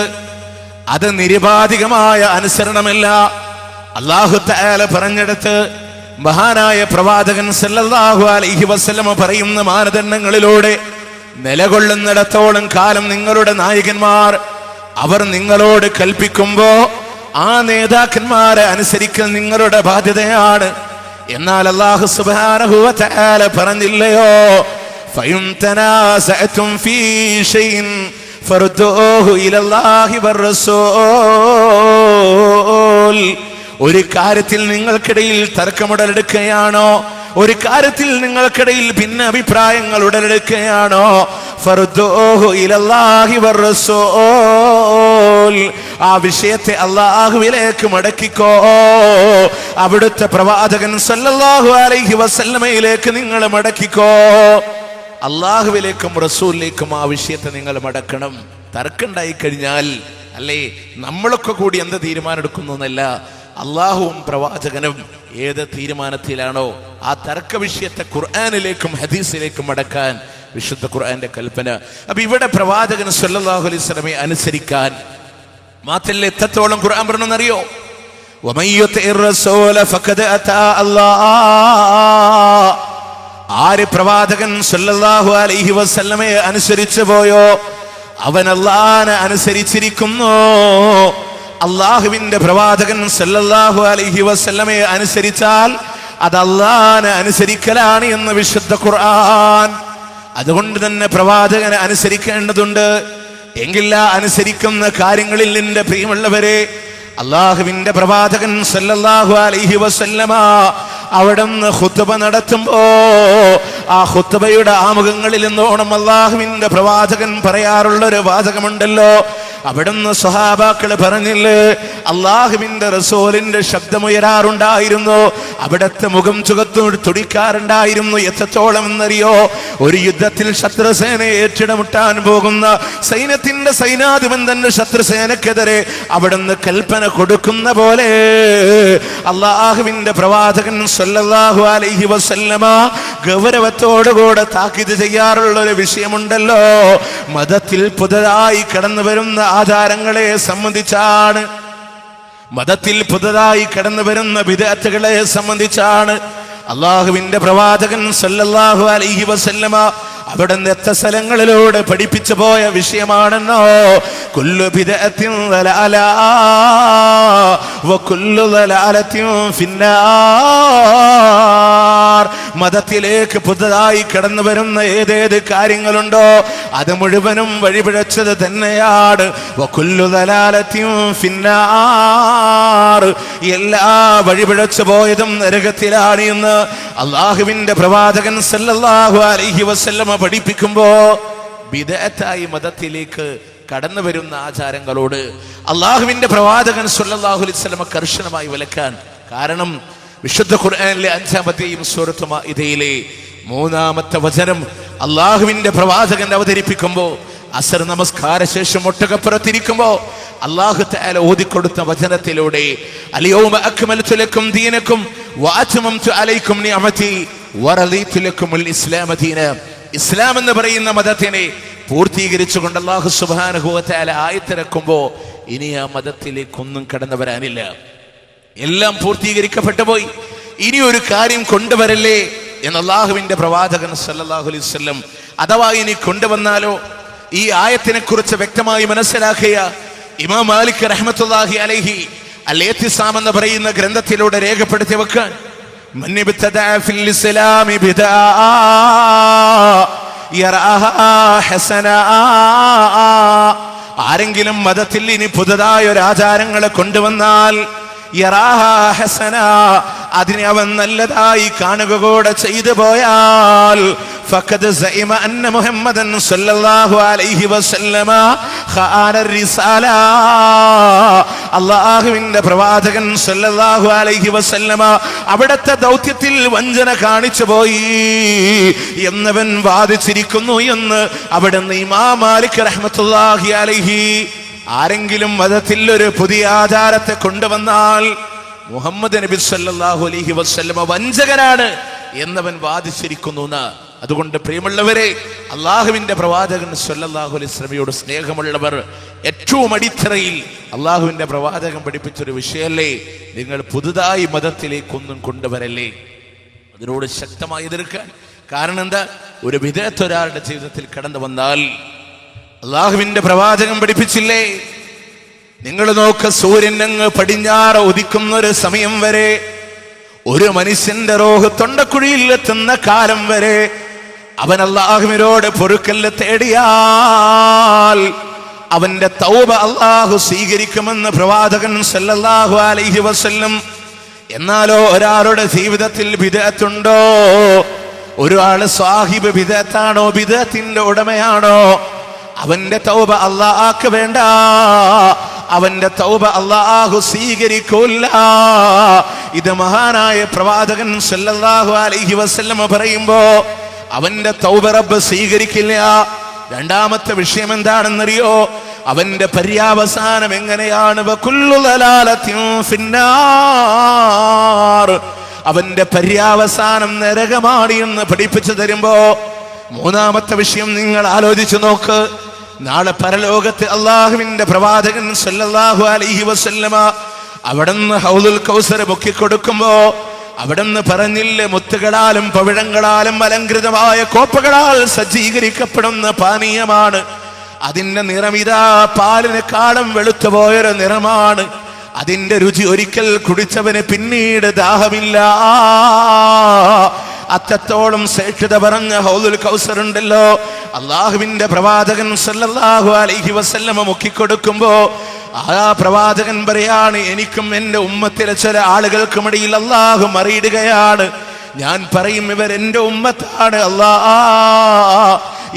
അത് നിരുപാധികമായ അനുസരണമല്ല. അല്ലാഹു തആല പറഞ്ഞെടുത്ത് മഹാനായ പ്രവാചകൻ സല്ലല്ലാഹു അലൈഹി വസല്ലം പറയുന്ന മാനദണ്ഡങ്ങളിലൂടെ നിലകൊള്ളുന്നിടത്തോളം കാലം നിങ്ങളുടെ നായകന്മാർ അവർ നിങ്ങളോട് കൽപ്പിക്കുമ്പോ ആ നേതാക്കന്മാരെ അനുസരിക്കൽ നിങ്ങളുടെ ബാധ്യതയാണ്. എന്നാൽ അല്ലാഹു സുബ്ഹാനഹു വ തആല പറഞ്ഞില്ലയോ, ഫഇൻ തനാസഅതും ഫീ ഷൈഇൻ ഫർദൂഹു ഇലല്ലാഹി വറസൂൽ. ഒരു കാര്യത്തിൽ നിങ്ങൾക്കിടയിൽ തർക്കമുടലെടുക്കുകയാണോ, ഒരു കാര്യത്തിൽ നിങ്ങൾക്കിടയിൽ ഭിന്ന അഭിപ്രായങ്ങൾ ഉടലെടുക്കുകയാണോ, ഫർദൂഹു ഇലല്ലാഹി വറസൂൽ, ആ വിഷയത്തെ അല്ലാഹുവിലേക്ക് മടക്കിക്കോ. അവിടുത്തെ പ്രവാചകൻ സല്ലല്ലാഹു അലൈഹി വസല്ലമയിലേക്ക് നിങ്ങൾ മടക്കിക്കോ. അല്ലാഹുവിലേക്കും റസൂലിലേക്കും ആ വിഷയത്തെ നിങ്ങൾ മടക്കണം. തർക്കമുണ്ടായി കഴിഞ്ഞാൽ അല്ലേ നമ്മളൊക്കെ കൂടി എന്ത് തീരുമാനം എടുക്കുന്നു എന്നല്ല, അള്ളാഹുവും പ്രവാചകനും ഏത് തീരുമാനത്തിലാണോ ആ തർക്ക വിഷയത്തെ ഖുർആനിലേക്കും ഹദീസിലേക്കും മടക്കാൻ വിശുദ്ധ ഖുർആന്റെ കൽപ്പന. അപ്പൊ ഇവിടെ പ്രവാചകൻ സല്ലല്ലാഹു അലൈഹി വസല്ലമയെ അനുസരിക്കാൻ മാത്രമല്ല എത്രത്തോളം ഖുർആൻ പറഞ്ഞെന്നറിയോ? വമൻ യുതിഇർ റസൂല ഫഖദ് അതാ അല്ലാഹ്. ആര് പ്രവാചകൻ സല്ലല്ലാഹു അലൈഹി വസല്ലമയെ അനുസരിച്ചു പോയോ അവൻ അല്ലാഹുവിനെ അനുസരിച്ചിരിക്കുന്നു. അള്ളാഹുവിന്റെ പ്രവാചകൻ സല്ലല്ലാഹു അലൈഹി വസല്ലമയെ അനുസരിച്ചാൽ അത് അല്ലാഹുവിനെ അനുസരിക്കലാണ് എന്ന് വിശുദ്ധ ഖുർആൻ. അതുകൊണ്ട് തന്നെ പ്രവാചകനെ അനുസരിക്കേണ്ടതുണ്ട്. എങ്കില്ല അനുസരിക്കുന്ന കാര്യങ്ങളിൽ നിന്റെ പ്രിയമുള്ളവരെ, അള്ളാഹുവിന്റെ പ്രവാചകൻ സല്ലല്ലാഹു അലൈഹി വസല്ലമ അവിടുന്ന് ഖുത്ബ നടത്തുമ്പോ ആ ഖുത്ബയുടെ ആമുഖങ്ങളിൽ നിന്നോണം അള്ളാഹുവിന്റെ പ്രവാചകൻ പറയാറുള്ള ഒരു വാചകമുണ്ടല്ലോ. അവിടുന്ന് സ്വഹാബാക്കള് പറഞ്ഞില്ലേ, അള്ളാഹുവിന്റെ റസൂലിന്റെ ശബ്ദമുയരാറുണ്ടായിരുന്നു, അവിടത്തെ മുഖം ചുകത്തു തുടിക്കാറുണ്ടായിരുന്നു. എത്രത്തോളം എന്നറിയോ? ഒരു യുദ്ധത്തിൽ ശത്രുസേനയെ ഏറ്റിടമുട്ടാൻ പോകുന്ന സൈന്യത്തിന്റെ സൈനാധിപൻ തന്നെ ശത്രുസേനക്കെതിരെ അവിടുന്ന് കൽപ്പന കൊടുക്കുന്ന പോലെ അള്ളാഹുവിന്റെ പ്രവാചകൻ സല്ലല്ലാഹു അലൈഹി വസല്ലമ ഗൗരവത്തോടുകൂടെ താക്കീത് ചെയ്യാറുള്ള ഒരു വിഷയമുണ്ടല്ലോ. മതത്തിൽ പുതുതായി കടന്നു വരുന്ന ആചാരങ്ങളെ സംബന്ധിച്ചാണ്, മതത്തിൽ പുതുതായി കടന്നു വരുന്ന ബിദ്അത്തുകളെ സംബന്ധിച്ചാണ്. അള്ളാഹുവിന്റെ പ്രവാചകൻ സല്ലല്ലാഹു അലൈഹി വസല്ലമ അവിടുന്ന് എത്ര സ്ഥലങ്ങളിലൂടെ പഠിപ്പിച്ചു പോയ വിഷയമാണെന്നോ. കുല്ലു ബിദ്അത്തിൻ ദലാല വ കുല്ലു ദലാലത്തിൻ ഫിന്നാർ. മതത്തിലേക്ക് പുതുതായി കടന്നു വരുന്ന ഏതേത് കാര്യങ്ങളുണ്ടോ അത് മുഴുവനും വഴിപിഴച്ചത് തന്നെയാണ്. വകുല്ലു ദലാലത്തിൻ ഫിന്നാർ, എല്ലാ വഴിപിഴച്ചു പോയതും നരകത്തിലാണ് എന്ന് അള്ളാഹുവിന്റെ പ്രവാചകൻ സല്ലല്ലാഹു അലൈഹി വസല്ലമ പഠിപ്പിക്കുമ്പോ ബിദ്അത്തായി മതത്തിലേക്ക് കടന്നു വരുന്ന ആചാരങ്ങളോട് അള്ളാഹുവിന്റെ പ്രവാചകൻ സല്ലല്ലാഹു അലൈഹി വസല്ലമ കർശനമായി വിലക്കാൻ കാരണം വിശുദ്ധ ഖുർആനിലെ 5-ാമത്തെയും സൂറത്ത് മാഇദയിലെ 3-ാമത്തെ വചനം അള്ളാഹുവിന്റെ പ്രവാചകൻ അവതരിപ്പിക്കുമ്പോ അസർ നമസ്കാര ശേഷം ഒട്ടകപ്പുറത്തിരിക്കുമ്പോ അല്ലാഹു തആല ഓതിക്കൊടുത്ത വചനത്തിലൂടെ അൽയൗമ അക്മൽതു ലക്കും ദീനക്കും വഅത്മംതു അലൈക്കും നിഅമതി വറദീതു ലക്കുമുൽ ഇസ്ലാമ ദീന, ഇസ്ലാം എന്ന് പറയുന്ന മതത്തിനെ പൂർത്തീകരിച്ചുകൊണ്ട് അല്ലാഹു സുബ്ഹാനഹു വ തആല ആയത്തിറക്കുമ്പോ ഇനി ആ മതത്തിലേക്കൊന്നും കടന്നു വരാനില്ല, എല്ലാം പൂർത്തീകരിക്കപ്പെട്ടു പോയി, ഇനി ഒരു കാര്യം കൊണ്ടുവരല്ലേ എന്ന് അള്ളാഹുവിന്റെ പ്രവാചകൻ സല്ലല്ലാഹു അലൈഹി വസല്ലം അഥവാ ഇനി കൊണ്ടുവന്നാലോ ഈ ആയത്തിനെ കുറിച്ച് വ്യക്തമായി മനസ്സിലാക്കിയ ഇമാം മാലിക് റഹ്മത്തുള്ളാഹി അലൈഹി അൽ-ഇഅ്തിസാം എന്ന് പറയുന്ന ഗ്രന്ഥത്തിലൂടെ രേഖപ്പെടുത്തി വെക്കാൻ മൻ ഇബ്തദഅ ഫിൽ ഇസ്ലാമി ബിദഅ യറഅഹാ ഹസനാ, ആരെങ്കിലും മതത്തിൽ ഇനി പുതുതായ ഒരു ആചാരങ്ങളെ കൊണ്ടുവന്നാൽ യറാഹാ ഹസന, അതിനെ അവൻ നല്ലതായി കാണുക കൂടെ ചെയ്തു പോയാൽ ഫഖദ് സഇമ അന്ന മുഹമ്മദൻ സല്ലല്ലാഹു അലൈഹി വസല്ലമ ഖാന റിസാല, അല്ലാഹുവിന്റെ പ്രവാചകൻ സല്ലല്ലാഹു അലൈഹി വസല്ലമ അവിടുത്തെ ദൗത്യത്തിൽ വഞ്ചന കാണിച്ചു പോയി എന്നവൻ വാദിച്ചിരിക്കുന്നു എന്ന് അവിടുന്ന് ഇമാം മാലിക് റഹ്മത്തുള്ളാഹി അലൈഹി ആരെങ്കിലും മതത്തിൽ ഒരു പുതിയ ആചാരത്തെ കൊണ്ടുവന്നാൽ മുഹമ്മദ് നബി സല്ലല്ലാഹു അലൈഹി വസല്ലമ വഞ്ചകനാണ് എന്നവൻ വാദിച്ചിരിക്കുന്നു. അതുകൊണ്ട് പ്രിയമുള്ളവരെ, അള്ളാഹുവിന്റെ പ്രവാചകൻ സല്ലല്ലാഹു അലൈഹി വസല്ലമയോട് സ്നേഹമുള്ളവർ ഏറ്റവും അടിത്തറയിൽ അള്ളാഹുവിന്റെ പ്രവാചകൻ പഠിപ്പിച്ചൊരു വിഷയല്ലേ, നിങ്ങൾ പുതുതായി മതത്തിലേക്കൊന്നും കൊണ്ടുവരല്ലേ, അതിനോട് ശക്തമായി എതിർക്കാൻ. കാരണം എന്താ, ഒരു ബിദ്അത്ത് ഒരാളുടെ ജീവിതത്തിൽ കടന്നു വന്നാൽ അള്ളാഹുവിന്റെ പ്രവാചകൻ പഠിപ്പിച്ചില്ലേ, നിങ്ങൾ നോക്ക, സൂര്യൻ അങ്ങ് പടിഞ്ഞാറ് ഉദിക്കുന്ന ഒരു സമയം വരെ, ഒരു മനുഷ്യന്റെ റൂഹ് തൊണ്ടക്കുഴിയിൽ എത്തുന്ന കാലം വരെ അവൻ അള്ളാഹുവിനോട് പൊറുക്കല് തേടിയാൽ അവന്റെ തൗബ അള്ളാഹു സ്വീകരിക്കുമെന്ന് പ്രവാചകൻ സല്ലല്ലാഹു അലൈഹി വസല്ലം. എന്നാലോ ഒരാളുടെ ജീവിതത്തിൽ ബിദ്അത്തുണ്ടോ, ഒരാള് സാഹിബ് ബിദ്അത്താണോ, ബിദ്അത്തിന്റെ ഉടമയാണോ, അവന്റെ തൗബ അല്ലാഹുക്ക് വേണ്ട, അവന്റെ തൗബ അല്ലാഹു സ്വീകരിക്കൂല. ഇത് മഹാനായ പ്രവാചകൻ സല്ലല്ലാഹു അലൈഹി വസല്ലം പറയുമ്പോ അവന്റെ തൗബ റബ്ബ് സ്വീകരിക്കില്ല. രണ്ടാമത്തെ വിഷയം എന്താണെന്നറിയോ, അവന്റെ പര്യാവസാനം എങ്ങനെയാണ്, വകുല്ലു ദലാലത്തിൻ ഫിന്നാർ, അവന്റെ പര്യാവസാനം നരകമാണ് എന്ന് പഠിപ്പിച്ചു തരുമ്പോ മൂന്നാമത്തെ വിഷയം നിങ്ങൾ ആലോചിച്ചു നോക്ക്. നാളെ പരലോകത്ത് അള്ളാഹുവിന്റെ പ്രവാചകൻ സല്ലല്ലാഹു അലൈഹി വസല്ലമ അവിടുന്ന് ഹൗദുൽ കൗസർ മുക്കിക്കൊടുക്കുമ്പോ അവിടുന്ന് പറഞ്ഞില്ലേ, മുത്തുകളാലും പവിഴങ്ങളാലും അലങ്കൃതമായ കോപ്പകളാൽ സജ്ജീകരിക്കപ്പെടുന്ന പാനീയമാണ്, അതിന്റെ നിറമിതാ പാലിനെക്കാളും വെളുത്തുപോയൊരു നിറമാണ്, അതിന്റെ രുചി ഒരിക്കൽ കുടിച്ചവന് പിന്നീട് ദാഹമില്ല. അത്രത്തോളം ശ്രേഷ്ഠത പറഞ്ഞ ഹൗദുൽ കൗസർ ഉണ്ടല്ലോ, അള്ളാഹുവിന്റെ പ്രവാചകൻ സല്ലല്ലാഹു അലൈഹി വസല്ലമ മുക്കിക്കൊടുക്കുമ്പോ ആ പ്രവാചകൻ പറയാണ്, എനിക്കും എന്റെ ഉമ്മത്തിലെ ചില ആളുകൾക്കുമിടയിൽ അള്ളാഹു മറിയിടുകയാണ്, ഞാൻ പറയും ഇവരെന്റെ ഉമ്മത്താണ്,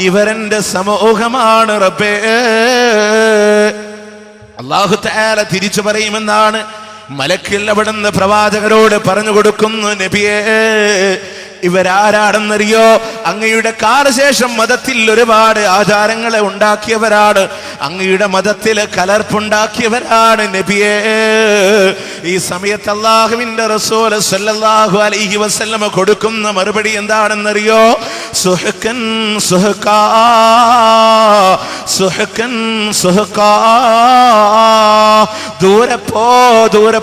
ഇവരെന്റെ സമൂഹമാണ് റബ്ബേ. അല്ലാഹു തആല തിരിച്ചു പറയുമെന്നാണ് മലക്കുകൾ അവിടുന്ന് പ്രവാചകരോട് പറഞ്ഞു കൊടുക്കുന്നു, നബിയേ ഇവരാരാണെന്നറിയോ, അങ്ങയുടെ കാലശേഷം മതത്തിൽ ഒരുപാട് ആചാരങ്ങളെ ഉണ്ടാക്കിയവരാണ്, അങ്ങയുടെ മതത്തിൽ കലർപ്പുണ്ടാക്കിയവരാണ് നബിയേ. ഈ സമയത്ത് അല്ലാഹുവിന്റെ റസൂൽ സല്ലല്ലാഹു അലൈഹി വസല്ലമ കൊടുക്കുന്ന മറുപടി എന്താണെന്നറിയോ, സുഹ്കൻ സുഹ്കാ സുഹ്കൻ സുഹ്കാ, ദൂരെ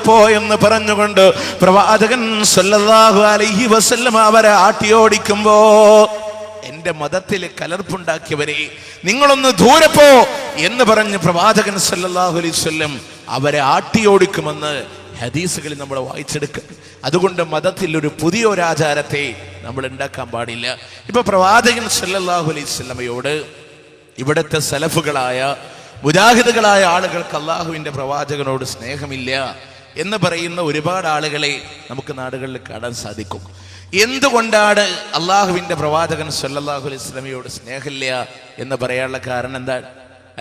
പോ എന്ന് പറഞ്ഞുകൊണ്ട് പ്രവാചകൻ സല്ലല്ലാഹു അലൈഹി വസല്ലമ അവരെ ആട്ടിയോടിക്കുമ്പോ, എന്റെ മതത്തിൽ കലർപ്പുണ്ടാക്കിയവരെ നിങ്ങളൊന്ന് ദൂരെ പോ എന്ന് പറഞ്ഞ് പ്രവാചകൻ സല്ലല്ലാഹു അലൈഹി വസല്ലം അവരെ ആട്ടിയോടിക്കുമെന്ന് ഹദീസുകളിൽ നമ്മൾ വായിച്ചെടുക്കുക. അതുകൊണ്ട് മതത്തിൽ ഒരു പുതിയ ഒരു ആചാരത്തെ നമ്മൾ ഉണ്ടാക്കാൻ പാടില്ല. ഇപ്പൊ പ്രവാചകൻ സല്ലല്ലാഹു അലൈഹി വസല്ലമയോട് ഇവിടുത്തെ സലഫുകളായ മുജാഹിദുകളായ ആളുകൾക്ക് അള്ളാഹുവിന്റെ പ്രവാചകനോട് സ്നേഹമില്ല എന്ന് പറയുന്ന ഒരുപാട് ആളുകളെ നമുക്ക് നാടുകളിൽ കാണാൻ സാധിക്കും. എന്തുകൊണ്ടാണ് അള്ളാഹുവിന്റെ പ്രവാചകൻ സല്ലല്ലാഹു അലൈഹി വസല്ലമയോട് സ്നേഹമില്ല എന്ന് പറയാനുള്ള കാരണം എന്താണ്?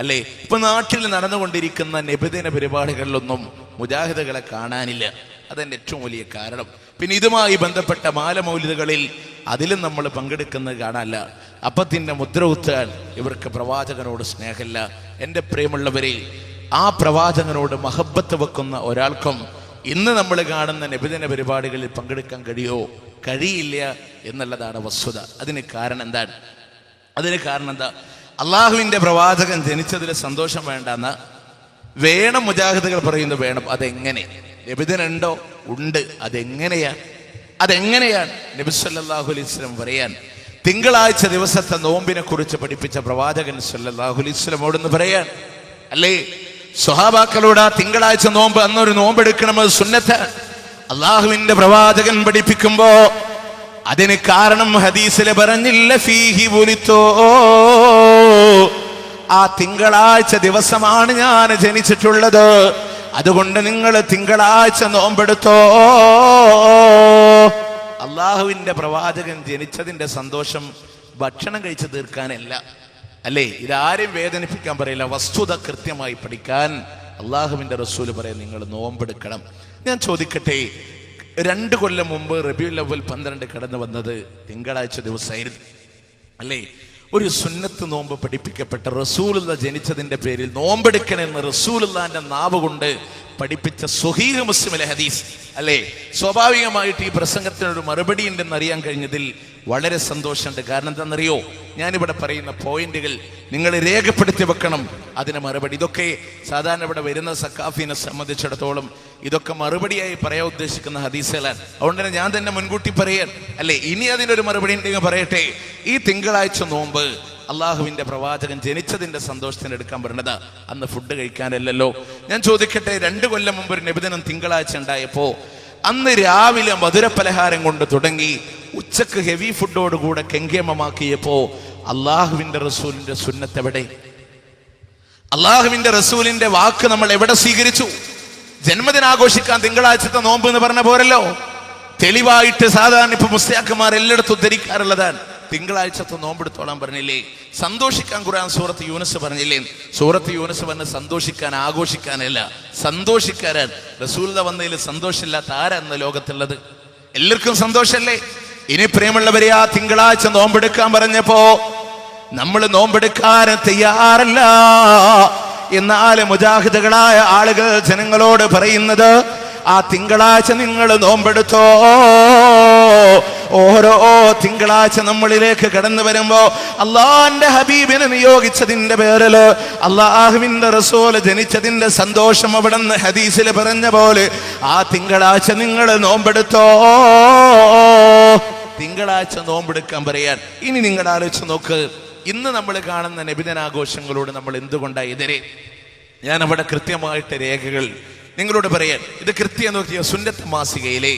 അല്ലേ, ഇപ്പൊ നാട്ടിൽ നടന്നുകൊണ്ടിരിക്കുന്ന നബിദിന പരിപാടികളിലൊന്നും മുജാഹിദുകളെ കാണാനില്ല. അതെന്റെ ഏറ്റവും വലിയ കാരണം. പിന്നെ ഇതുമായി ബന്ധപ്പെട്ട മാലമൗലിദുകളിൽ അതിലും നമ്മൾ പങ്കെടുക്കുന്നത് കാണാനല്ല. അപ്പത്തിന്റെ മുദ്ര കുത്താൻ ഇവർക്ക് പ്രവാചകനോട് സ്നേഹമില്ല. എൻ്റെ പ്രിയമുള്ളവരെ, ആ പ്രവാചകനോട് മഹബത്ത് വെക്കുന്ന ഒരാൾക്കും ഇന്ന് നമ്മൾ കാണുന്ന നബിദിന പരിപാടികളിൽ പങ്കെടുക്കാൻ കഴിയില്ല എന്നുള്ളതാണ് വസ്തുത. അതിന് കാരണം എന്താ? അള്ളാഹുവിന്റെ പ്രവാചകൻ ജനിച്ചതിൽ സന്തോഷം വേണ്ടെന്ന് വേണം മുജാഹിദുകൾ പറയുന്നത്. വേണം. അതെങ്ങനെ? നബിദിനുണ്ടോ? ഉണ്ട്. അതെങ്ങനെയാണ് നബി സല്ലല്ലാഹു അലൈഹി വസല്ലം പറയാൻ? തിങ്കളാഴ്ച ദിവസത്തെ നോമ്പിനെ കുറിച്ച് പഠിപ്പിച്ച പ്രവാചകൻ സല്ലല്ലാഹു അലൈഹി വസല്ലമോടൊന്ന് പറയാൻ അല്ലേ? സ്വഹാബാക്കളോട് ആ തിങ്കളാഴ്ച നോമ്പ്, അന്നൊരു നോമ്പെടുക്കണമെന്ന് സുന്നത്ത് അള്ളാഹുവിന്റെ പ്രവാചകൻ പഠിപ്പിക്കുമ്പോ അതിന് കാരണം ഹദീസിൽ പറഞ്ഞില്ല. ഫീഹി വുലിതോ, ആ തിങ്കളാഴ്ച ദിവസമാണ് ഞാൻ ജനിച്ചിട്ടുള്ളത്, അതുകൊണ്ട് നിങ്ങൾ തിങ്കളാഴ്ച നോമ്പെടുത്തോ. അള്ളാഹുവിന്റെ പ്രവാചകൻ ജനിച്ചതിന്റെ സന്തോഷം ഭക്ഷണം കഴിച്ചു തീർക്കാനല്ല, അല്ലേ? ഇതാരും വേദനിപ്പിക്കാൻ പറയില്ല. വസ്തുത കൃത്യമായി പഠിക്കാൻ അള്ളാഹുവിന്റെ റസൂല് പറയാൻ നിങ്ങൾ നോമ്പെടുക്കണം. ഞാൻ ചോദിക്കട്ടെ, 2 കൊല്ലം മുമ്പ് റബീഉൽ അവ്വൽ 12 കടന്നു വന്നത് തിങ്കളാഴ്ച ദിവസമായിരുന്നു, അല്ലേ? ഒരു സുന്നത്ത് നോമ്പ് പഠിപ്പിക്കപ്പെട്ട റസൂലുള്ള ജനിച്ചതിന്റെ പേരിൽ നോമ്പെടുക്കണമെന്ന് റസൂലുള്ളാന്റെ നാവ് കൊണ്ട് പഠിപ്പിച്ച സ്വഹീഹ് മുസ്ലിമിലെ ഹദീസ്, അല്ലേ? സ്വാഭാവികമായിട്ട് ഈ പ്രസംഗത്തിനൊരു മറുപടി ഉണ്ടെന്ന് അറിയാൻ കഴിഞ്ഞതിൽ വളരെ സന്തോഷമുണ്ട്. കാരണം എന്താണെന്നറിയോ? ഞാനിവിടെ പറയുന്ന പോയിന്റുകൾ നിങ്ങൾ രേഖപ്പെടുത്തി വെക്കണം. അതിന് മറുപടി ഇതൊക്കെ സാധാരണ ഇവിടെ വരുന്ന സക്കാഫിനെ സംബന്ധിച്ചിടത്തോളം ഇതൊക്കെ മറുപടിയായി പറയാൻ ഉദ്ദേശിക്കുന്ന ഹദീസുകളാണ്. അതുകൊണ്ട് തന്നെ ഞാൻ തന്നെ മുൻകൂട്ടി പറയാൻ, അല്ലേ? ഇനി അതിനൊരു മറുപടി ഉണ്ടെങ്കിൽ പറയട്ടെ. ഈ തിങ്കളാഴ്ച നോമ്പ് അള്ളാഹുവിന്റെ പ്രവാചകൻ ജനിച്ചതിന്റെ സന്തോഷത്തിന് എടുക്കാൻ പറഞ്ഞതാ, അന്ന് ഫുഡ് കഴിക്കാനല്ലല്ലോ. ഞാൻ ചോദിക്കട്ടെ, 2 കൊല്ലം മുമ്പ് ഒരു നബിദിനം തിങ്കളാഴ്ച ഉണ്ടായപ്പോ അന്ന് രാവിലെ മധുരപലഹാരം കൊണ്ട് തുടങ്ങി ഉച്ചക്ക് ഹെവി ഫുഡോടുകൂടെ കെങ്കേമമാക്കിയപ്പോ അള്ളാഹുവിന്റെ റസൂലിന്റെ സുന്നത്ത് എവിടെ? അള്ളാഹുവിന്റെ റസൂലിന്റെ വാക്ക് നമ്മൾ എവിടെ സ്വീകരിച്ചു? ജന്മദിനാഘോഷിക്കാൻ തിങ്കളാഴ്ചത്തെ നോമ്പ് എന്ന് പറഞ്ഞ പോരല്ലോ. തെളിവായിട്ട് സാധാരണ ഇപ്പൊ മുസ്ലിയാക്കന്മാർ എല്ലായിടത്തും ധരിക്കാറുള്ളതാണ്. തിങ്കളാഴ്ചത്തെ നോമ്പെടുത്തോളാൻ പറഞ്ഞില്ലേ? സന്തോഷിക്കാൻ ഖുർആൻ സൂറത്ത് യൂനുസ് പറഞ്ഞില്ലേ? സൂറത്ത് യൂനുസ് പറഞ്ഞ് സന്തോഷിക്കാൻ, ആഘോഷിക്കാനല്ല, സന്തോഷിക്കാനാണ്. റസൂലുള്ളാഹി വന്നതിൽ സന്തോഷമില്ലാത്ത ആരാ എന്ന ലോകത്തുള്ളത്? എല്ലാവർക്കും സന്തോഷല്ലേ? ഇനി പ്രിയമുള്ളവരെ, ആ തിങ്കളാഴ്ച നോമ്പെടുക്കാൻ പറഞ്ഞപ്പോ നമ്മൾ നോമ്പെടുക്കാൻ തയ്യാറല്ല. എന്നാൽ മുജാഹിദുകളായ ആളുകൾ ജനങ്ങളോട് പറയുന്നത്, ആ തിങ്കളാഴ്ച നിങ്ങൾ നോമ്പെടുത്തോ. ഓരോ തിങ്കളാഴ്ച നമ്മളിലേക്ക് കടന്നു വരുമ്പോ അള്ളാഹുവിന്റെ ഹബീബിനെ നിയോഗിച്ചതിന്റെ പേരില് അള്ളാഹുവിന്റെ റസൂല് ജനിച്ചതിന്റെ സന്തോഷം അവിടുന്ന് ഹദീസിൽ പറഞ്ഞ പോലെ ആ തിങ്കളാഴ്ച നിങ്ങൾ നോമ്പെടുത്തോ. തിങ്കളാഴ്ച നോമ്പെടുക്കാൻ പറയാൻ. ഇനി നിങ്ങൾ ആലോചിച്ച് നോക്ക്, ഇന്ന് നമ്മൾ കാണുന്ന നബിദിനാഘോഷങ്ങളോട് നമ്മൾ എന്തുകൊണ്ടാണ് എതിരെ? ഞാൻ അവിടെ കൃത്യമായിട്ട് രേഖകൾ നിങ്ങളോട് പറയാൻ. ഇത് കൃത്യം നോക്കിയ സുന്നത്ത് മാസികയിലെ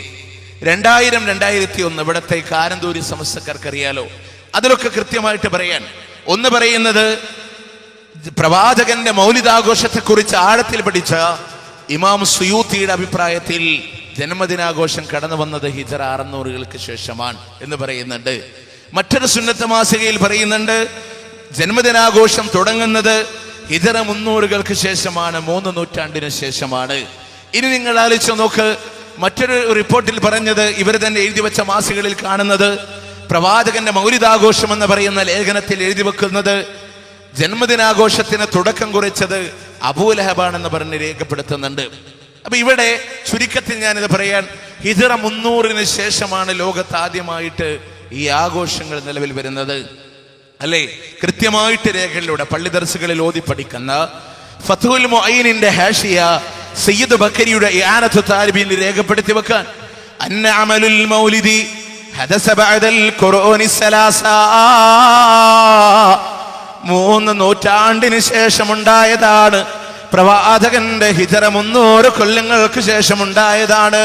2000-2001 ഇവിടത്തെ കാരന്തൂരി സമസ്തക്കാർക്കറിയാലോ. അതിലൊക്കെ കൃത്യമായിട്ട് പറയാൻ. ഒന്ന് പറയുന്നത്, പ്രവാചകന്റെ മൗലിദാഘോഷത്തെ കുറിച്ച് ആഴത്തിൽ പഠിച്ച ഇമാം സുയൂത്തിയുടെ അഭിപ്രായത്തിൽ ജന്മദിനാഘോഷം കടന്നു വന്നത് ഹിജറ 600 ശേഷമാണ് എന്ന് പറയുന്നുണ്ട്. മറ്റൊരു സുന്നത്ത് മാസികയിൽ പറയുന്നുണ്ട്, ജന്മദിനാഘോഷം തുടങ്ങുന്നത് ഹിജറ 300 ശേഷമാണ്, 3 നൂറ്റാണ്ടിന് ശേഷമാണ്. ഇനി നിങ്ങൾ ആലോചിച്ച് നോക്ക്, മറ്റൊരു റിപ്പോർട്ടിൽ പറഞ്ഞത്, ഇവർ തന്നെ എഴുതി വെച്ച മാസികകളിൽ കാണുന്നത്, പ്രവാചകന്റെ മൗലിദാഘോഷം എന്ന് പറയുന്ന ലേഖനത്തിൽ എഴുതി വെക്കുന്നത് ജന്മദിനാഘോഷത്തിന് തുടക്കം കുറിച്ചത് അബൂലഹബാണെന്ന് പറഞ്ഞ് രേഖപ്പെടുത്തുന്നുണ്ട്. അപ്പൊ ഇവിടെ ചുരുക്കത്തിൽ ഞാനിത് പറയാൻ, ഹിജറ 300 ശേഷമാണ് ലോകത്ത് ആദ്യമായിട്ട് ഈ ആഘോഷങ്ങൾ നിലവിൽ വരുന്നത്, അല്ലേ? കൃത്യമായിട്ട് രേഖകളിലൂടെ പള്ളി ദർസുകളിൽ ഓതി പഠിക്കുന്ന ഫത്ഹുൽ മുഈനിന്റെ ഹാഷിയ സയ്യിദ് ബക്കരിയുടെ ഇആനത്തു താലിബീൻ രേഖപ്പെടുത്തി വെക്കാൻ, അന്ന അമലുൽ മൗലിദി ഹദസ ബഅദൽ ഖുർആനി സലാസ, 3 നൂറ്റാണ്ടിന് ശേഷമുണ്ടായതാണ്. പ്രവാചകന്റെ ഹിജറ 300 കൊല്ലങ്ങൾക്ക് ശേഷമുണ്ടായതാണ്.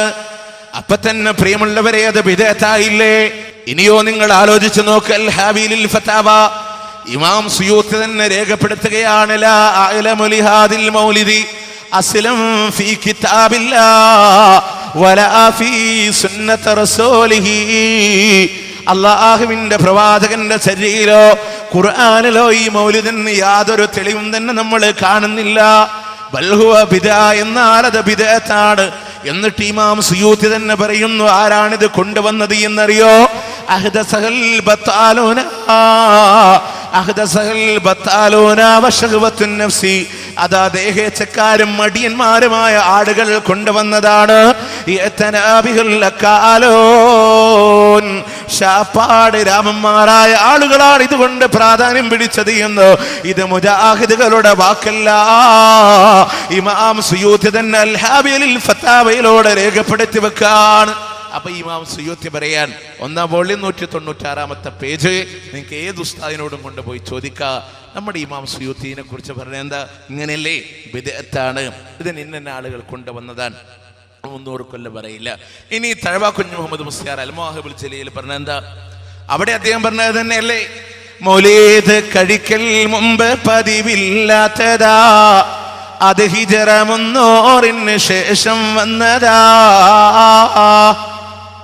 അപ്പൊ തന്നെ പ്രിയമുള്ളവരെ, അത് ബിദ്അത്തായില്ലേ? ഇനിയോ നിങ്ങൾ ആലോചിച്ചു നോക്കൽ ഹാബീലിൽ ഫതാവ ഇമാം സുയൂത്തി തന്നെ രേഖപ്പെടുത്തുകയാണ് ലാ അഅലമു ലിഹാദിൽ മൗലിദി അസ്ലം ഫീ കിതാബില്ലാഹ് വലാ ഫീ സുന്നത്തി റസൂലിഹി. അല്ലാഹുവിന്റെ പ്രവാചകന്റെ ചര്യയിലോ ഖുർആനിലോ ഈ മൗലിദിന് യാതൊരു തെളിവും തന്നെ നമ്മൾ കാണുന്നില്ല. ബൽഹുവ ബിദ്അ, എന്നാൽ അത് ബിദ്അത്താണ്. എന്നിട്ട് ഇമാം സുയൂത്തി തന്നെ പറയുന്നു, ആരാണിത് കൊണ്ടുവന്നത് എന്നറിയോ? അഹ്ദസഹൽ ബത്താലൂന വശഹവത്തുൻ നഫ്സി. അതാ ദേഹേച്ഛക്കാരും മടിയന്മാരുമായ ആടുകൾ കൊണ്ടുവന്നതാണ്. ഷാപ്പാട് രാമന്മാരായ ആളുകളാണ് ഇതുകൊണ്ട് പ്രാധാന്യം പിടിച്ചത് എന്ന് ഇത് മുജാഹിദുകളുടെ വാക്കല്ല. ഇമാം സുയൂത്തി തന്നെ അൽ ഹാബിലിൽ ഫതാവയിലൂടെ രേഖപ്പെടുത്തി വെക്കാണ്. അപ്പൊ ഇമാം സുയൂത്തി പറയാൻ 1-ാം വോള്യം 196-ാമത്തെ പേജ് നിങ്ങൾക്ക് ഏത് ഉസ്താദിനോടും കൊണ്ടുപോയി ചോദിക്കുക. നമ്മുടെ ഇമാം സുയൂത്തിനെ കുറിച്ച് പറഞ്ഞ എന്താ? ഇങ്ങനെയല്ലേ, ബിദ്അത്താണ്, ഇതിന് ഇന്ന ആളുകൾ കൊണ്ടുവന്നതാണ്. 300 കൊല്ലം പറയില്ല. ഇനി തഴവ കുഞ്ഞു മുഹമ്മദ് മുസ്ലിയാർ അൽ-മവാഹിബുൽ ജലീൽ പറഞ്ഞ എന്താ? അവിടെ അദ്ദേഹം പറഞ്ഞത് തന്നെയല്ലേ, മൗലീദ് കഴിക്കൽ മുമ്പ് പതിവില്ലാത്തതാ, അത് ഹിജറ 300 ശേഷം വന്നതാ.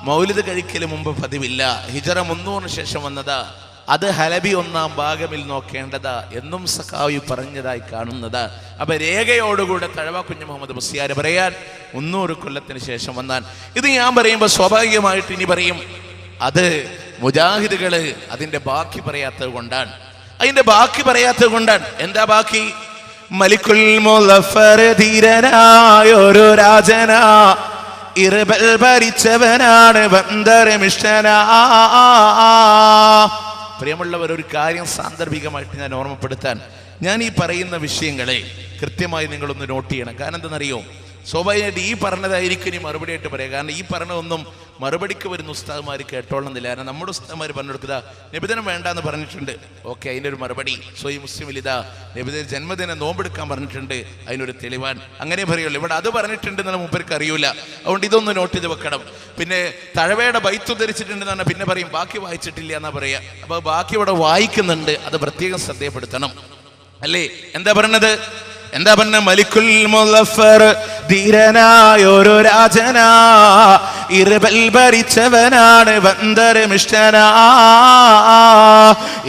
മൗലിദ് കഴിക്കൽ മുമ്പ് പതിവില്ല, ഹിജറ 300 ശേഷം വന്നതാ. അത് ഹലബി 1-ാം ഭാഗമിൽ നോക്കേണ്ടതാ എന്നും സഖാവി പറഞ്ഞതായി കാണുന്നതാ. അപ്പൊ രേഖയോടുകൂടെ തഴവ കുഞ്ഞു മുഹമ്മദ് മുസ്ലിയാർ പറയാൻ 300 കൊല്ലത്തിന് ശേഷം വന്നാൻ. ഇത് ഞാൻ പറയുമ്പോൾ സ്വാഭാവികമായിട്ട് ഇനി പറയും അത് മുജാഹിദുകള് അതിന്റെ ബാക്കി പറയാത്തത് കൊണ്ടാണ്. അതിന്റെ ബാക്കി പറയാത്തത് കൊണ്ടാണ്. എന്താ ബാക്കി? മലിക്കുൽ മുളഫർ ധീരനായൊരു രാജനാ, ഇർബൽ ഭരിച്ചവനാണ് ബന്ദരമിഷ്ടനാ. പ്രിയമുള്ളവർ, ഒരു കാര്യം സാന്ദർഭികമായിട്ട് ഞാൻ ഓർമ്മപ്പെടുത്താൻ, ഞാൻ ഈ പറയുന്ന വിഷയങ്ങളെ കൃത്യമായി നിങ്ങളൊന്ന് നോട്ട് ചെയ്യണം. കാരണം എന്തെന്നറിയോ? സ്വാഭാവികമായിട്ട് ഈ പറഞ്ഞതായിരിക്കും ഇനി മറുപടി ആയിട്ട് പറയാം. കാരണം ഈ പറഞ്ഞതൊന്നും മറുപടിക്ക് വരുന്ന ഉസ്താദ്മാർ കേട്ടോളുന്നില്ല. കാരണം നമ്മുടെ ഉസ്താദ്മാർ പറഞ്ഞെടുക്കുക നബിദിനം വേണ്ടാന്ന് പറഞ്ഞിട്ടുണ്ട്, ഓക്കെ, അതിൻ്റെ ഒരു മറുപടി. ഈ മുസ്ലിമിൽ ഇതാ നബിദിന ജന്മദിനം നോമ്പെടുക്കാൻ പറഞ്ഞിട്ടുണ്ട്, അതിനൊരു തെളിവാൻ അങ്ങനെ പറയുള്ളൂ. ഇവിടെ അത് പറഞ്ഞിട്ടുണ്ട് എന്നുള്ള മൂപ്പർക്ക് അറിയൂല. അതുകൊണ്ട് ഇതൊന്ന് നോട്ട് ചെയ്ത് വെക്കണം. പിന്നെ തഴവയുടെ ബൈത്ത് ഉദ്ധരിച്ചിട്ടുണ്ടെന്ന് പറഞ്ഞാൽ പിന്നെ പറയും ബാക്കി വായിച്ചിട്ടില്ല എന്നാ പറയാ. അപ്പൊ ബാക്കി ഇവിടെ വായിക്കുന്നുണ്ട്, അത് പ്രത്യേകം ശ്രദ്ധയപ്പെടുത്തണം. അല്ലേ? എന്താ പറഞ്ഞത്? എന്താ പറഞ്ഞ? മലിക്കുൽ മുളഫർ ധീരനായൊരു രാജനാ, ഇർബൽ ഭരിച്ചവനാണ് ബന്ദരമിഷ്ടനാ.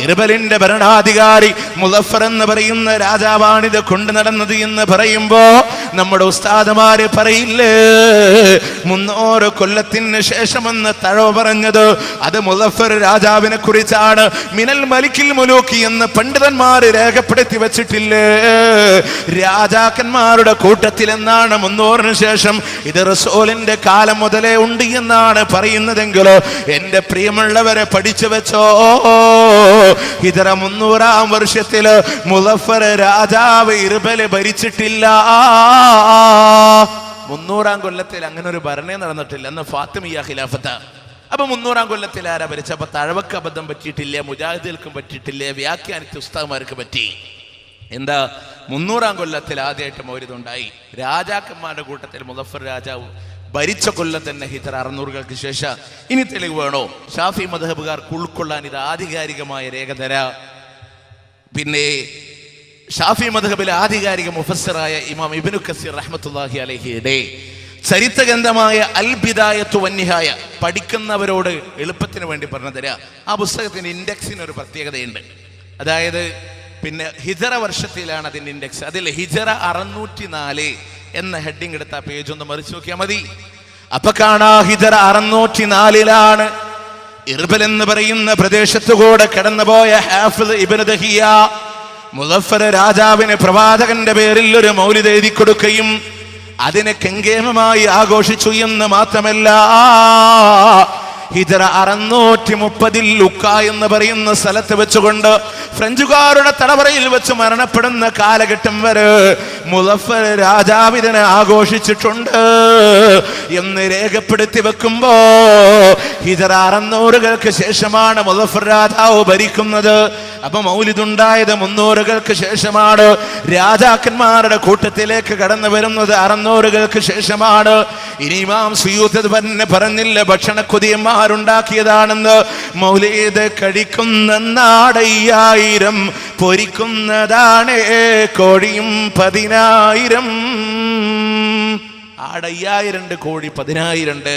ഇർബലിന്റെ ഭരണാധികാരി മുളഫർ എന്ന് പറയുന്ന രാജാവാണിത് കൊണ്ടു നടന്നത് എന്ന് പറയുമ്പോ നമ്മുടെ ഉസ്താദുമാര് പറയില്ലേ 300 കൊല്ലത്തിന് ശേഷമെന്ന് തഴവ പറഞ്ഞത് അത് മുളഫർ രാജാവിനെ കുറിച്ചാണ്. മിനൽ മലിക്കിൽ മുലൂക്കി എന്ന് പണ്ഡിതന്മാര് രേഖപ്പെടുത്തി വെച്ചിട്ടില്ലേ? രാജാക്കന്മാരുടെ കൂട്ടത്തിൽ എന്നാണ് 300 ശേഷം ഇത് റസൂലിന്റെ കാലം മുതലേ ഉണ്ട് എന്നാണ് പറയുന്നതെങ്കിലോ എന്റെ പ്രിയമുള്ളവരെ പഠിച്ചു വെച്ചോ, ഹിജറ 300-ാം വർഷത്തില് മുളഫർ രാജാവ് ഇർബല് ഭരിച്ചിട്ടില്ല. 300-ാം കൊല്ലത്തിൽ അങ്ങനെ ഒരു ഭരണേ നടന്നിട്ടില്ല. അന്ന് ഫാത്തിമിയ ഖിലാഫത്ത. അപ്പൊ 300-ാം കൊല്ലത്തിൽ ആരാ ഭരിച്ച? അപ്പൊ തഴവക്ക് അബദ്ധം പറ്റിയിട്ടില്ല, മുജാഹിദുകൾക്കും പറ്റിയിട്ടില്ല, വ്യാഖ്യാനിച്ച ഉസ്താദ്മാർക്ക് പറ്റി. എന്താ? 300-ാം കൊല്ലത്തിൽ ആദ്യമായിട്ട് മൗലിദുണ്ടായി. രാജാക്കന്മാരുടെ കൂട്ടത്തിൽ മുളഫർ രാജാവ് ഭരിച്ച കൊല്ലം തന്നെ ഹിജറ 600-കൾക്ക് ശേഷം. ഇനി തെളിവ് വേണോ? ഷാഫി മദ്ഹബുകാർക്ക് ഉൾക്കൊള്ളാൻ ഇത് ആധികാരികമായ രേഖ തരാ. പിന്നെ ഷാഫി മദ്ഹബിലെ ആധികാരിക മുഫസ്സിറായ ഇമാം ഇബ്നു കസീർ റഹ്മത്തുള്ളാഹി അലൈഹിയുടെ ചരിത്രഗ്രന്ഥമായ അൽ ബിദായത്തു വന്നിഹായ പഠിക്കുന്നവരോട് എളുപ്പത്തിന് വേണ്ടി പറഞ്ഞു തരാ. ആ പുസ്തകത്തിന് ഇൻഡെക്സിന് ഒരു പ്രത്യേകതയുണ്ട്. അതായത് പിന്നെ ഹിജറ വർഷത്തിലാണ് അതിന്റെ ഇൻഡെക്സ്. അതിൽ ഹിജറ 604 എന്ന ഹെഡിങ് എടുത്ത പേജ് ഒന്ന് മറിച്ചു നോക്കിയാൽ മതി. അപ്പൊ കാണാ ഹിജറ 604-ലാണ് ഇർബൽ എന്ന് പറയുന്ന പ്രദേശത്തുകൂടെ കടന്നുപോയ ഹാഫിദ് ഇബ്നു ദഹിയ മുളഫർ രാജാവിന് പ്രവാചകന്റെ പേരിൽ ഒരു മൗലിദ് എഴുതി കൊടുക്കുകയും അതിനെ കെങ്കേമമായി ആഘോഷിച്ചു എന്ന് മാത്രമല്ല, ഹിജറ 630 ലുക്ക എന്ന് പറയുന്ന സ്ഥലത്ത് വെച്ചുകൊണ്ട് ഫ്രഞ്ചുകാരുടെ തടവറയിൽ വെച്ച് മരണപ്പെടുന്ന കാലഘട്ടം വരെ മുളഫർ രാജാവിനെ ആഘോഷിച്ചിട്ടുണ്ട് എന്ന് രേഖപ്പെടുത്തി വെക്കുമ്പോ ഹിജറ 600 ശേഷമാണ് മുളഫർ രാജാവ് ഭരിക്കുന്നത്. അപ്പൊ മൗലിദുണ്ടായത് 300 ശേഷമാണ്. രാജാക്കന്മാരുടെ കൂട്ടത്തിലേക്ക് കടന്നു വരുന്നത് 600 ശേഷമാണ്. ഇനി ഇമാം സുയൂത്ത് തന്നെ പറഞ്ഞില്ല ഭക്ഷണക്കൊതിയന്മാരുണ്ടാക്കിയതാണെന്ന്. മൗലീദ് കഴിക്കുന്ന നാടയ്യായിരം, പൊരിക്കുന്നതാണ് കോഴിയും 10,000. ആട് 5000, കോഴി 10,000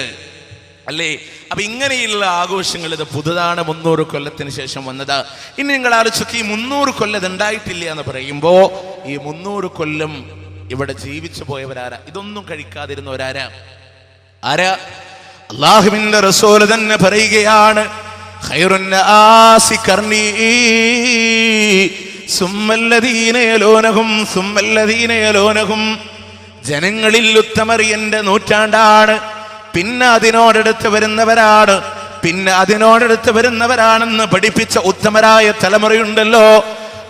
അല്ലേ? അപ്പൊ ഇങ്ങനെയുള്ള ആഘോഷങ്ങൾ ഇത് പുതുതാണ്, 300 കൊല്ലത്തിന് ശേഷം വന്നത്. ഇനി നിങ്ങൾ ആലോചിച്ച്, ഈ 300 കൊല്ലം ഉണ്ടായിട്ടില്ല എന്ന് പറയുമ്പോ ഈ 300 കൊല്ലം ഇവിടെ ജീവിച്ചു പോയവരാരാ? ഇതൊന്നും കഴിക്കാതിരുന്നവരാരാ? ആരാ? അല്ലാഹുവിന്റെ റസൂൽ തന്നെ പറയുകയാണ്, ഖൈറുൻ നാസി ഖർനി സുമ്മല്ലദീന യലൂനഹും സുമ്മല്ലദീന യലൂനഹും. ജനങ്ങളിൽ ഉത്തമർ എന്റെ നൂറ്റാണ്ടാണ്, പിന്നെ അതിനോടടുത്ത് വരുന്നവരാണ്, പിന്നെ അതിനോടടുത്ത് വരുന്നവരാണെന്ന് പഠിപ്പിച്ച ഉത്തമരായ തലമുറയുണ്ടല്ലോ.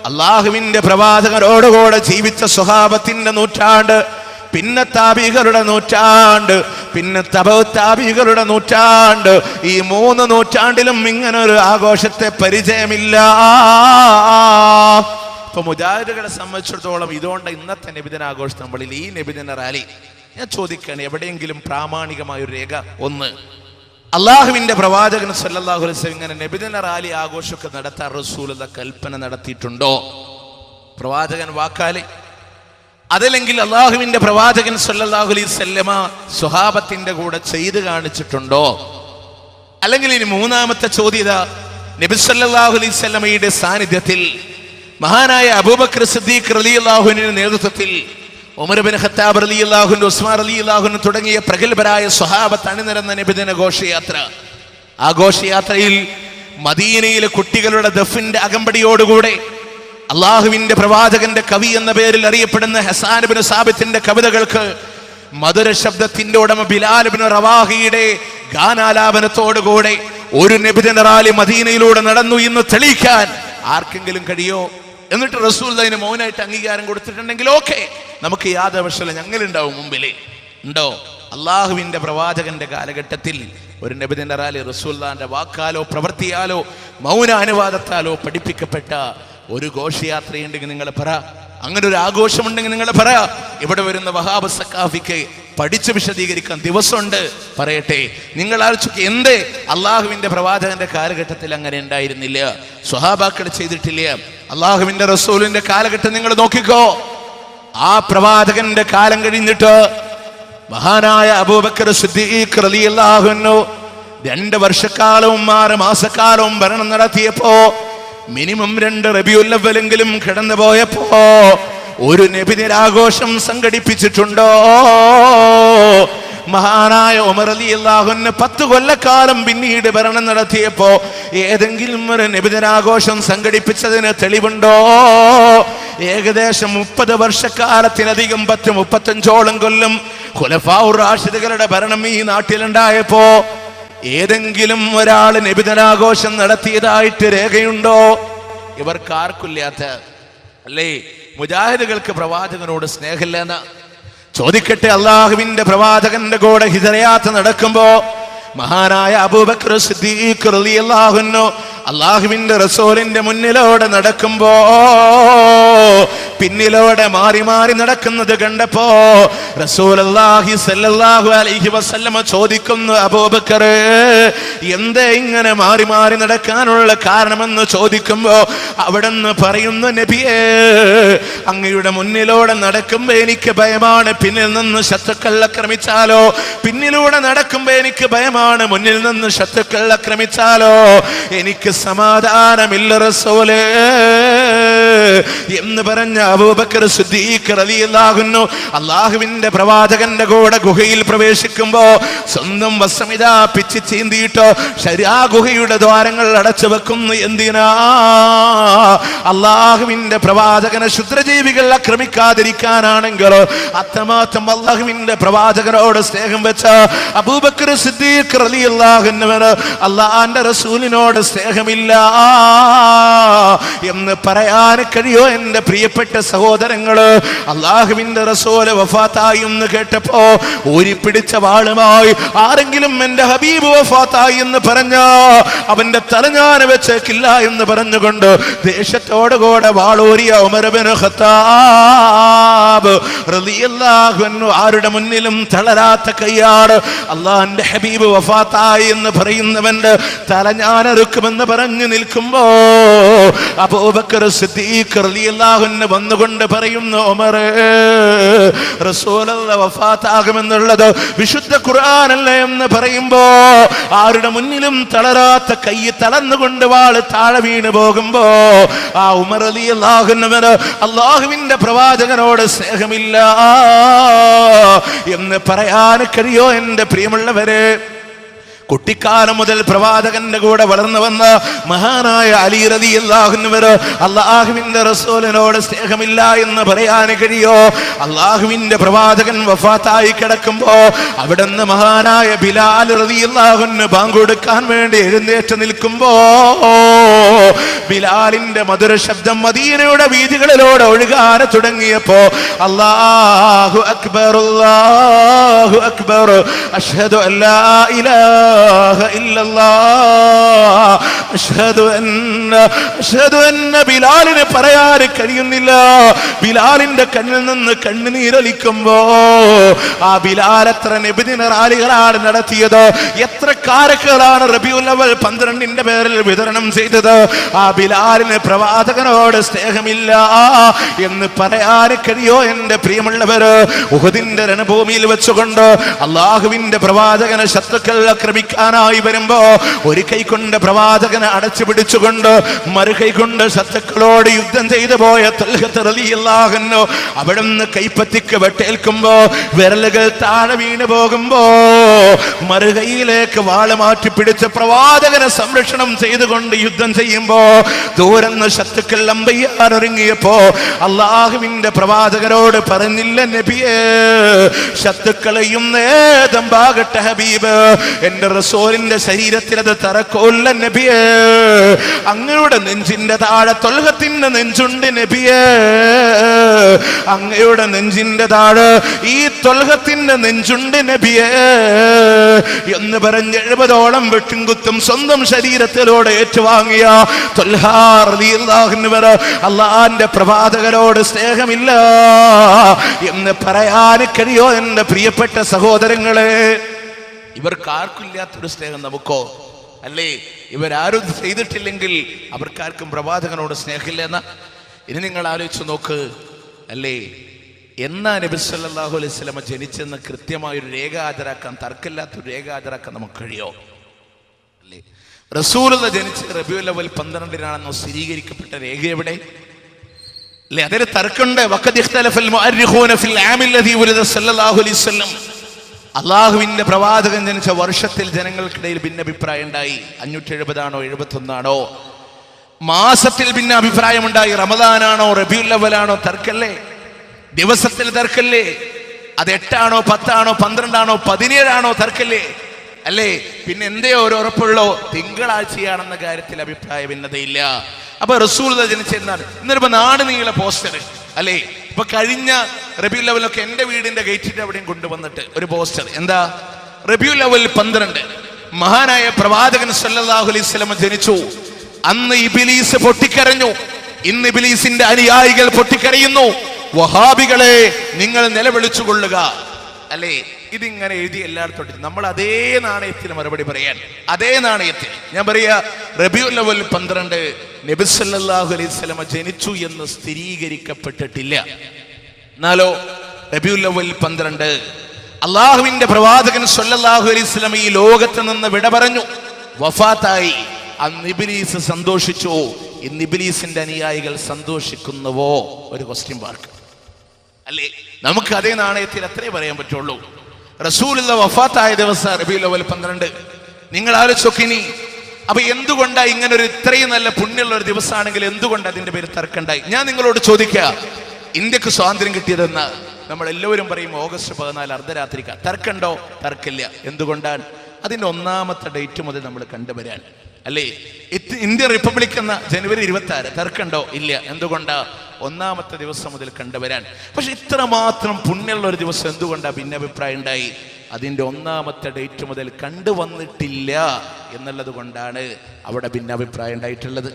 അള്ളാഹുവിന്റെ പ്രവാചകരോടുകൂടെ ജീവിച്ച സ്വഹാബത്തിന്റെ നൂറ്റാണ്ട്, പിന്നെ താബികളുടെ നൂറ്റാണ്ട്, പിന്നെ താബികളുടെ നൂറ്റാണ്ട്. ഈ 3 നൂറ്റാണ്ടിലും ഇങ്ങനൊരു ആഘോഷത്തെ പരിചയമില്ല. ഇപ്പൊ മുജാഹിദുകളെ സംബന്ധിച്ചിടത്തോളം ഇതുകൊണ്ട് ഇന്നത്തെ നബിദിനാഘോഷം നമ്മളിൽ ഈ നബിദിന റാലി, ഞാൻ ചോദിക്കുകയാണ്, എവിടെയെങ്കിലും പ്രാമാണികമായ ഒരു രേഖ ഒന്ന് അള്ളാഹുവിന്റെ പ്രവാചകൻ സല്ലല്ലാഹു അലൈഹി വസല്ലം ഇങ്ങനെ നബിദിന റാലി ആഘോഷമൊക്കെ നടത്താൻ റസൂലുള്ള കൽപ്പന നടത്തിയിട്ടുണ്ടോ? പ്രവാചകൻ വാക്കാല്, അതല്ലെങ്കിൽ അള്ളാഹുവിന്റെ പ്രവാചകൻ സല്ലല്ലാഹു അലൈഹി വസല്ലമ സ്വഹാബത്തിന്റെ കൂടെ ചെയ്ത് കാണിച്ചിട്ടുണ്ടോ? അല്ലെങ്കിൽ ഇനി മൂന്നാമത്തെ ചോദ്യത, നബി സല്ലല്ലാഹു അലൈഹി വസല്ലമയുടെ സാന്നിധ്യത്തിൽ മഹാനായ അബൂബക്കർ സിദ്ദീഖ് റളിയല്ലാഹു അൻഹുവിന്റെ നേതൃത്വത്തിൽ ഉമർ ഇബ്നു ഖത്താബ് റളിയല്ലാഹു അൻഹു, ഉസ്മാൻ റളിയല്ലാഹു അൻഹു തുടങ്ങിയ പ്രഗൽഭരായ സ്വഹാബത്ത് അണിനിരന്ന നബിദിന ഘോഷയാത്ര. ആ ഘോഷയാത്രയിൽ മദീനയിലെ കുട്ടികളുടെ ദഫിന്റെ അകമ്പടിയോടുകൂടെ അള്ളാഹുവിന്റെ പ്രവാചകന്റെ കവി എന്ന പേരിൽ അറിയപ്പെടുന്ന ഹസാൻ ഇബ്നു സാബിത്തിന്റെ കവിതകൾക്ക് മധുര ശബ്ദത്തിന്റെ ഉടമ ബിലാൽ ഇബ്നു റവാഹിയുടെ ഗാനാലാപനത്തോടുകൂടെ ഒരു നബിദിന റാലി മദീനയിലൂടെ നടന്നു എന്ന് തെളിയിക്കാൻ ആർക്കെങ്കിലും കഴിയോ? എന്നിട്ട് റസൂൽ അതിന് മൗനായിട്ട് അംഗീകാരം കൊടുത്തിട്ടുണ്ടെങ്കിൽ ഓക്കെ, നമുക്ക് യാതൊരു വശമില്ല, ഞങ്ങളുണ്ടാവും മുമ്പിൽ. ഉണ്ടോ? അള്ളാഹുവിന്റെ പ്രവാചകന്റെ കാലഘട്ടത്തിൽ ഒരു നബിദിന റാലി റസൂലുള്ളാഹിന്റെ വാക്കാലോ പ്രവൃത്തിയാലോ മൗനാനുവാദത്താലോ പഠിപ്പിക്കപ്പെട്ട ഒരു ഘോഷയാത്രയുണ്ടെങ്കിൽ നിങ്ങൾ പറ. അങ്ങനെ ഒരു ആഘോഷമുണ്ടെങ്കിൽ നിങ്ങൾ പറ. ഇവിടെ വരുന്ന വഹാബ് സഖാഫിക്ക് പഠിച്ചു വിശദീകരിക്കാൻ ദിവസമുണ്ട്, പറയട്ടെ. നിങ്ങൾ ആലോചിച്ച്, എന്തേ അള്ളാഹുവിന്റെ പ്രവാചകന്റെ കാലഘട്ടത്തിൽ അങ്ങനെ ഉണ്ടായിരുന്നില്ല? സ്വഹാബാക്കൾ ചെയ്തിട്ടില്ല? അള്ളാഹുവിന്റെ റസൂലിന്റെ കാലഘട്ടം നിങ്ങൾ നോക്കിക്കോ. ആ പ്രവാചകന്റെ കാലം കഴിഞ്ഞിട്ട് മഹാനായ അബൂബക്കർ സിദ്ദീഖ് റളിയല്ലാഹു അൻഹു 2 വർഷക്കാലവും 6 മാസക്കാലവും ഭരണം നടത്തിയപ്പോ, മിനിമം 2 റബീഉൽ അവ്വലെങ്കിലും കടന്നു പോയപ്പോ ഒരു നബിദിനാഘോഷം സംഘടിപ്പിച്ചിട്ടുണ്ടോ? മഹാനായ ഉമർ റളിയല്ലാഹു അൻഹു 10 കൊല്ലക്കാലം പിന്നീട് ഭരണം നടത്തിയപ്പോ ഏതെങ്കിലും ഒരു നബിദിനാഘോഷം സംഘടിപ്പിച്ചതിന് തെളിവുണ്ടോ? ഏകദേശം 30 വർഷക്കാലത്തിലധികം 10-35ഓളം കൊല്ലം ഖുലഫാഉർ റാഷിദുകളുടെ ഭരണം ഈ നാട്ടിലുണ്ടായപ്പോ ഏതെങ്കിലും ഒരാൾ നബിദിനാഘോഷം നടത്തിയതായിട്ട് രേഖയുണ്ടോ? ഇവർക്കാർക്കില്ലാത്ത, അല്ലേ? മുജാഹിദുകൾക്ക് പ്രവാചകനോട് സ്നേഹമില്ലെന്ന് ചോദിക്കട്ടെ. അള്ളാഹുവിന്റെ പ്രവാചകന്റെ കൂടെ ഹിജറയാത്ര നടക്കുമ്പോ മഹാനായ അബൂബക്കർ സിദ്ദീഖ് റളിയല്ലാഹു അൻഹു അള്ളാഹുവിന്റെ റസൂലിന്റെ മുന്നിലൂടെ നടക്കുമ്പോ പിന്നിലൂടെ മാറി മാറി നടക്കുന്നത് കണ്ടപ്പോ റസൂലുള്ളാഹി സ്വല്ലല്ലാഹു അലൈഹി വസല്ലമ ചോദിക്കുന്നു, അബൂബക്കർ എന്തേ ഇങ്ങനെ മാറി മാറി നടക്കാനുള്ള കാരണമെന്ന് ചോദിക്കുമ്പോ അവിടെന്ന് പറയുന്നു, നബിയേ, അങ്ങയുടെ മുന്നിലൂടെ നടക്കുമ്പോ എനിക്ക് ഭയമാണ് പിന്നിൽ നിന്ന് ശത്രുക്കൾ ആക്രമിച്ചാലോ. പിന്നിലൂടെ നടക്കുമ്പോ എനിക്ക് ഭയമാണ് മുന്നിൽ നിന്ന് ശത്രുക്കൾ ആക്രമിച്ചാലോ. എനിക്ക് സമാധാനമില്ല റസൂലേ എന്ന് പറഞ്ഞ അബൂബക്കർ സിദ്ദീഖ് റളിയല്ലാഹു അൻഹു അള്ളാഹുവിന്റെ പ്രവാചകന്റെ കൂടെ ഗുഹയിൽ പ്രവേശിക്കുമ്പോ സ്വന്തം വസ്ത്രമിതാ പിച്ചി ചീന്തിയിട്ടോ ആ ഗുഹയുടെ ദ്വാരങ്ങൾ അടച്ചു വെക്കുന്നു. എന്തിനാ? അള്ളാഹുവിന്റെ പ്രവാചകനെ ക്ഷുദ്രജീവികൾ ആക്രമിക്കാതിരിക്കാനാണെങ്കിലോ അത്രമാത്രം അള്ളാഹുവിന്റെ പ്രവാചകനോട് സ്നേഹം വെച്ച അബൂബക്കർ സിദ്ദീഖ് റളിയല്ലാഹു അൻഹുവിന് അള്ളാഹുവിന്റെ റസൂലിനോട് സ്നേഹമില്ല എന്ന് പറയാൻ കഴിയോ എന്റെ പ്രിയപ്പെട്ട സഹോദരങ്ങള്? അള്ളാഹുവിന്റെ റസൂല് വഫാത്തായി എന്ന് കേട്ടപ്പോ ഊരിപ്പിടിച്ച വാളുമായി ആരെങ്കിലും എന്റെ ഹബീബ് വഫാത്തായി എന്ന് പറഞ്ഞ അവന്റെ തലഞ്ഞാന വെച്ചേക്കില്ല എന്ന് പറഞ്ഞുകൊണ്ട് ദേശത്തോടുകൂടെ വാളൂരിയ ഉമർ ഇബ്നു ഖത്താബ് റളിയല്ലാഹു അൻഹു ആരുടെ മുന്നിലും തളരാത്ത കയ്യാണ്. അള്ളാഹുവിന്റെ ഹബീബ് വഫാത്തായി എന്ന് പറയുന്നവന്റെ തലഞ്ഞാനറുക്കുമെന്ന് പറഞ്ഞു നിൽക്കുമ്പോ അബൂബക്കർ സിദ്ദീഖ് റളിയല്ലാഹു അൻഹു വന്നുകൊണ്ട് പറയുന്നു, ഉമറേ, റസൂലുള്ളാഹി വഫാത്താകുമെന്നുള്ളത് വിശുദ്ധ ഖുർആനല്ലേ എന്ന് പറയുമ്പോ ആരുടെ മുന്നിലും തളരാത്ത കൈ തളർന്നുകൊണ്ട് വാള് താഴെ വീണ് പോകുമ്പോ ആ ഉമർ റളിയല്ലാഹു അൻഹുവിന് അല്ലാഹുവിന്റെ പ്രവാചകനോട് സ്നേഹമില്ല എന്ന് പറയാൻ കഴിയോ എന്റെ പ്രിയമുള്ളവരെ? കുട്ടിക്കാലം മുതൽ പ്രവാചകന്റെ കൂടെ വളർന്നു വന്ന മഹാനായ അലി റളിയല്ലാഹു അൻഹു അല്ലാഹുവിന്റെ റസൂലിനോട് സ്നേഹമില്ല എന്ന് പറയാൻ കഴിയോ? അല്ലാഹുവിന്റെ പ്രവാചകൻ വഫാത്തായി കിടക്കുമ്പോ അവിടുന്ന് മഹാനായ ബിലാൽ റളിയല്ലാഹു അൻഹു ബാങ്ക് കൊടുക്കാൻ വേണ്ടി എഴുന്നേറ്റ് നിൽക്കുമ്പോ ബിലാലിന്റെ മധുര ശബ്ദം മദീനയുടെ വീഥികളിലൂടെ ഒഴുകാൻ തുടങ്ങിയപ്പോ അല്ലാഹു അക്ബർ അല്ലാഹു അക്ബർ അഷ്ഹദു അല്ലാ ഇലാഹ ബിലാലിന് പറയാൻ കഴിയുന്നില്ല. ബിലാലിന്റെ കണ്ണിൽ നിന്ന് കണ്ണുനീരൊലിക്കുമ്പോ ആ ബിലാൽ എത്ര നബിദിന റാലികളാണ് നടത്തിയത്, എത്ര കാരക്കുകളാണ് റബീഉൽ അവ്വൽ 12 പേരിൽ വിതരണം ചെയ്തത്. ആ ബിലാലിന് പ്രവാചകനോട് സ്നേഹമില്ല എന്ന് പറയാൻ കഴിയോ എന്റെ പ്രിയമുള്ളവര്? ഉഹദിന്റെ രണഭൂമിയിൽ വെച്ചുകൊണ്ട് അള്ളാഹുവിന്റെ പ്രവാചകനെ ശത്രുക്കൾ ആക്രമിക്കാനായി വരുമ്പോ ഒരു കൈ കൊണ്ട് പ്രവാചകനെ അടച്ചു പിടിച്ചുകൊണ്ട് മറുകൈ കൊണ്ട് ശത്രുക്കളോട് യുദ്ധം ചെയ്തു പോയ തൽഹത്ത് റളിയല്ലാഹു അൻഹു അവിടുന്ന് കൈപ്പത്തിക്ക് വെട്ടേൽക്കുമ്പോ വിരലുകൾ താഴെ വീണ് പോകുമ്പോ മറുകൈയിലേക്ക് വാള് മാറ്റി പിടിച്ച് പ്രവാചകനെ സംരക്ഷണം ചെയ്തുകൊണ്ട് യുദ്ധം ചെയ്യുമ്പോ ദൂരന്ന് ശത്രുക്കൾ അമ്പയ്യാൻ ഒരുങ്ങിയപ്പോ അള്ളാഹുവിന്റെ പ്രവാചകരോട് പറഞ്ഞില്ല, നബിയേ, ശത്രുക്കളെയും നേതമ്പാകട്ടെ ഹബീബ്, എന്റെ റസൂലിന്റെ ശരീരത്തിൽ അത് തറക്കോല്ല നബിയേ, അങ്ങയുടെ നെഞ്ചിന്റെ താഴെ തൊൽഹത്തിന്റെ നെഞ്ചുണ്ട് നബിയേ, അങ്ങയുടെ നെഞ്ചിന്റെ താഴെ ഈ തൊൽഹത്തിന്റെ നെഞ്ചുണ്ട് നബിയേ എന്ന് പറഞ്ഞ് 70ഓളം വെട്ടുംകുത്തും സ്വന്തം ശരീരത്തിലൂടെ ഏറ്റുവാങ്ങിയ ത്വൽഹാ റളിയല്ലാഹു അൻഹു അള്ളാന്റെ പ്രവാചകരോട് സ്നേഹമില്ല എന്ന് പറയാൻ കഴിയോ എന്റെ പ്രിയപ്പെട്ട സഹോദരങ്ങളെ? ഇവർക്കാർക്കും ഇല്ലാത്തൊരു സ്നേഹം നമുക്കോ? അല്ലേ? ഇവരാരും ചെയ്തിട്ടില്ലെങ്കിൽ അവർക്കാർക്കും പ്രവാചകനോട് സ്നേഹമില്ല എന്ന. ഇനി നിങ്ങൾ ആലോചിച്ച് നോക്ക്, അല്ലേ? എന്നാ നബി സല്ലല്ലാഹു അലൈഹി വസല്ലം ജനിച്ചെന്ന് കൃത്യമായൊരു രേഖ ഹാജരാക്കാൻ, തർക്കമില്ലാത്തൊരു രേഖ ഹാജരാക്കാൻ നമുക്ക് കഴിയോ? അല്ലേ? റസൂലുള്ളാഹി ജനിച്ച റബീഉൽ അവ്വൽ 12-നാണെന്നോ സ്ഥിരീകരിക്കപ്പെട്ട രേഖ എവിടെ? അല്ലേ? അതിന് തർക്കമുണ്ട്. വഖദ് ഇഖ്തലഫൽ മുഅർരിഖൂന ഫിൽ ആമിൽ ലദീ വലദ സല്ലല്ലാഹു അലൈഹി വസല്ലം. അള്ളാഹുവിന്റെ പ്രവാചകൻ ജനിച്ച വർഷത്തിൽ ജനങ്ങൾക്കിടയിൽ ഭിന്നഭിപ്രായം ഉണ്ടായി. 570 ആണോ 71 ആണോ? മാസത്തിൽ ഭിന്ന അഭിപ്രായമുണ്ടായി. റമദാനാണോ റബീഉൽ അവ്വലാണോ? തർക്കല്ലേ? ദിവസത്തിൽ തർക്കല്ലേ? അത് 8 ആണോ 10 ആണോ 12 ആണോ 17 ആണോ? തർക്കല്ലേ? അല്ലേ? പിന്നെ എന്തേ ഒരു ഉറപ്പുള്ളോ? തിങ്കളാഴ്ചയാണെന്ന കാര്യത്തിൽ അഭിപ്രായ ഭിന്നതയില്ല. അപ്പൊ റസൂലുള്ളാഹി ജനിച്ചെന്നാണ്. ഇന്നിപ്പോ നാട് നീള പോസ്റ്റർ, അല്ലേ? ഇപ്പൊ കഴിഞ്ഞ റബീഉൽ അവ്വലൊക്കെ എന്റെ വീടിന്റെ ഗേറ്റിന്റെ അവിടെയും കൊണ്ടുവന്നിട്ട് ഒരു പോസ്റ്റർ. എന്താ? റബീഉൽ അവ്വൽ 12 മഹാനായ പ്രവാചകൻ സല്ലല്ലാഹു അലൈഹി വസല്ലം ജനിച്ചു. അന്ന് ഇബ്ലീസ് പൊട്ടിക്കരഞ്ഞു. ഇന്ന് ഇബ്ലീസിന്റെ അനുയായികൾ പൊട്ടിക്കരയുന്നു. വഹാബികളെ, നിങ്ങൾ നിലവിളിച്ചു കൊള്ളുക, അല്ലേ? ഇതിങ്ങനെ എഴുതി എല്ലായിടത്തോട്ട് നമ്മൾ അതേ നാണയത്തിൽ മറുപടി പറയാൻ, അതേ നാണയത്തിൽ ഞാൻ പറയാ, റബീഉൽ അവ്വൽ 12 നബി സല്ലല്ലാഹു അലൈഹി വസല്ലം ജനിച്ചു എന്ന് സ്ഥിരീകരിക്കപ്പെട്ടിട്ടില്ല. എന്നാലോ റബീഉൽ അവ്വൽ 12 അള്ളാഹുവിന്റെ പ്രവാചകൻ സല്ലല്ലാഹു അലൈഹി വസല്ലം ഈ ലോകത്ത് നിന്ന് വിട പറഞ്ഞു, വഫാത്തായി. അന്ന് ഇബ്ലീസ് സന്തോഷിച്ചു. ഇന്ന് ഇബ്ലീസിന്റെ അനുയായികൾ സന്തോഷിക്കുന്നുവോ? ഒരു ക്വസ്റ്റ്യൻ മാർക്ക്, അല്ലേ? നമുക്ക് അതേ നാണയത്തിൽ അത്രേ പറയാൻ പറ്റുള്ളൂ. റസൂലുള്ളാഹി വഫാത്തായ ദിവസം റബീഉൽ അവ്വൽ 12. നിങ്ങൾ ആലോചിച്ചോക്കിനി. അപ്പൊ എന്തുകൊണ്ടാ ഇങ്ങനെ ഒരു ഇത്രയും നല്ല പുണ്യമുള്ള ഒരു ദിവസമാണെങ്കിൽ എന്തുകൊണ്ട് അതിന്റെ പേര് തർക്കമുണ്ടായി? ഞാൻ നിങ്ങളോട് ചോദിക്കുക, ഇന്ത്യക്ക് സ്വാതന്ത്ര്യം കിട്ടിയതെന്ന് നമ്മൾ എല്ലാവരും പറയും ഓഗസ്റ്റ് 14 അർദ്ധരാത്രിക്ക. തർക്കമുണ്ടോ? തർക്കമില്ല. എന്തുകൊണ്ടാണ്? അതിന്റെ 1ാമത്തെ ഡേറ്റ് മുതൽ നമ്മൾ കണ്ടുവരാൻ. അല്ലേ? ഇന്ത്യൻ റിപ്പബ്ലിക് എന്ന ജനുവരി 26 തർക്കണ്ടോ? ഇല്ല. എന്തുകൊണ്ടാ? ഒന്നാമത്തെ ദിവസം മുതൽ കണ്ടുവരാൻ. പക്ഷെ ഇത്രമാത്രം പുണ്യമുള്ള ഒരു ദിവസം എന്തുകൊണ്ടാ ഭിന്നാഭിപ്രായം ഉണ്ടായി? അതിൻ്റെ ഒന്നാമത്തെ ഡേറ്റ് മുതൽ കണ്ടുവന്നിട്ടില്ല എന്നുള്ളത് കൊണ്ടാണ് അവിടെ ഭിന്നാഭിപ്രായം ഉണ്ടായിട്ടുള്ളത്,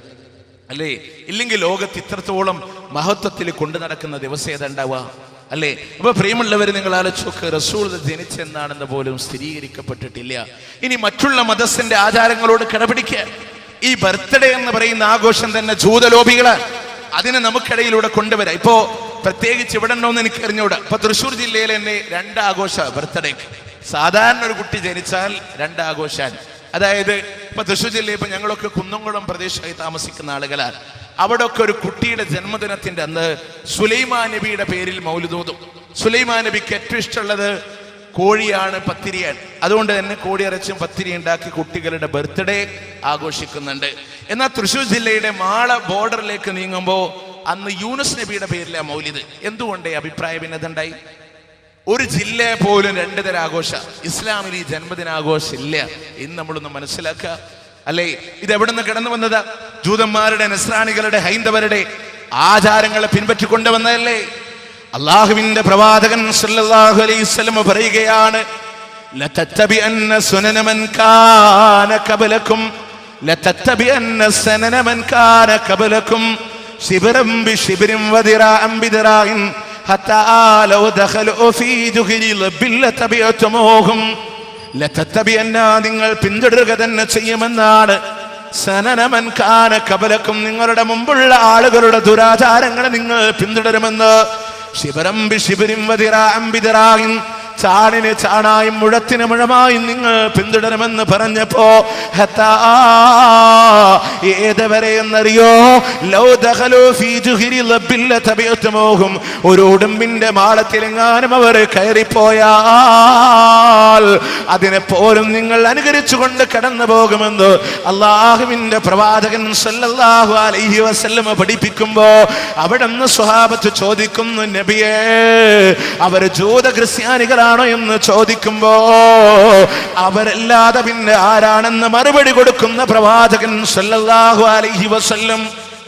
അല്ലേ? ഇല്ലെങ്കിൽ ലോകത്ത് ഇത്രത്തോളം മഹത്വത്തിൽ കൊണ്ടു നടക്കുന്ന ദിവസം ഏതാണ്ടാവുക, അല്ലേ? അപ്പൊ പ്രിയമുള്ളവർ, നിങ്ങൾ ആലോചിച്ചോക്ക്, റസൂൽ ജനിച്ചെന്നാണെന്ന് പോലും സ്ഥിരീകരിക്കപ്പെട്ടിട്ടില്ല. ഇനി മറ്റുള്ള മതത്തിന്റെ ആചാരങ്ങളോട് കിടപിടിക്കുക. ഈ ബർത്ത്ഡേ എന്ന് പറയുന്ന ആഘോഷം തന്നെ ജൂതലോപികളാണ്. അതിനെ നമുക്കിടയിലൂടെ കൊണ്ടുവരാം. ഇപ്പോ പ്രത്യേകിച്ച് ഇവിടെ ഉണ്ടോന്ന് എനിക്ക് അറിഞ്ഞൂടാ. ഇപ്പൊ തൃശ്ശൂർ ജില്ലയിൽ തന്നെ 2 ആഘോഷ ബർത്ത്ഡേ. സാധാരണ ഒരു കുട്ടി ജനിച്ചാൽ 2 ആഘോഷാണ്. അതായത് ഇപ്പൊ തൃശ്ശൂർ ജില്ലയിൽ ഇപ്പൊ ഞങ്ങളൊക്കെ കുന്നംകുളം പ്രദേശമായി താമസിക്കുന്ന ആളുകളാണ്. അവിടെ ഒക്കെ ഒരു കുട്ടിയുടെ ജന്മദിനത്തിന്റെ അന്ന് സുലൈമാൻ നബിയുടെ പേരിൽ മൗലിദൂതും. സുലൈമാൻ നബിക്ക് ഏറ്റവും ഇഷ്ടമുള്ളത് കോഴിയാണ്, പത്തിരിയാണ്. അതുകൊണ്ട് തന്നെ കോഴിയിറച്ചും പത്തിരി ഉണ്ടാക്കി കുട്ടികളുടെ ബർത്ത്ഡേ ആഘോഷിക്കുന്നുണ്ട്. എന്നാൽ തൃശ്ശൂർ ജില്ലയുടെ മാള ബോർഡറിലേക്ക് നീങ്ങുമ്പോൾ അന്ന് യൂനുസ് നബിയുടെ പേരിലെ മൗലിദ്. എന്തുകൊണ്ട് അഭിപ്രായ ഭിന്നത ഉണ്ടായി? ഒരു ജില്ല പോലും 2 തരം ആഘോഷ. ഇസ്ലാമിൽ ഈ ജന്മദിനാഘോഷം ഇല്ല. ഇന്ന് നമ്മളൊന്ന് മനസ്സിലാക്കുക, അല്ലേ? ഇത് എവിടെ നിന്ന് കടന്നു വന്നതാ? ജൂതന്മാരുടെ, നസ്രാണികളുടെ, ഹൈന്ദവരുടെ ആചാരങ്ങളെ പിൻപറ്റിക്കൊണ്ടുവന്നതല്ലേ? അള്ളാഹുവിന്റെ പ്രവാചകൻ സല്ലല്ലാഹു അലൈഹി വസല്ലം പറയുകയാണ്, ലതത്തബിഅന്ന സുനന മൻ കാന ഖബലകും ലതത്തബിഅന്ന സനന മൻ കാന ഖബലകും ശിബ്റൻ ബിശിബ്റിൻ വദിറാഅൻ ബിദിറാഇൻ ഹത്താ ലൗ ദഖലു ഫീ ജുഹരി ലബില്ലതബിഅതുമൂഹും. ലതത്തബിഅന്ന, നിങ്ങൾ പിന്തുടരുക തന്നെ ചെയ്യുമെന്നാണ്. സനന മൻ കാന ഖബലകും, നിങ്ങളുടെ മുമ്പുള്ള ആളുകളുടെ ദുരാചാരങ്ങളെ നിങ്ങൾ പിന്തുടരുമെന്ന്. ശിബിരം ബിശിബിരിം വദിറാഅൻ ബിദിറാഇൻ, ചാണിന് ചാണായും മുഴത്തിന് മുഴമായും നിങ്ങൾ പിന്തുടരുമെന്ന് പറഞ്ഞപ്പോ ഏതുവരെ എന്നറിയോ? ലൗ ദഖലൂ ഫീ ജുഹരി ലബില്ലതബിഅതുമൂഹും, ഒരു ഉടുമ്പിന്റെ മാളത്തിലെങ്ങാനും അവർ കയറിപ്പോയാൽ അതിനെപ്പോലും നിങ്ങൾ അനുകരിച്ചുകൊണ്ട് കടന്നു പോകുമെന്ന് അള്ളാഹുവിന്റെ പ്രവാചകൻ സല്ലല്ലാഹു അലൈഹി വസല്ലം പഠിപ്പിക്കുമ്പോ അവിടുന്ന് സ്വഹാബത്ത് ചോദിക്കുന്നു, നബിയേ, അവർ ജൂത ക്രിസ്ത്യാനികളാണോ എന്ന് ചോദിക്കുമ്പോ അവരല്ലാതെ പിന്നെ ആരാണെന്ന് മറുപടി കൊടുക്കുന്ന പ്രവാചകൻ സല്ലല്ലാഹു അലൈഹി വസല്ലം.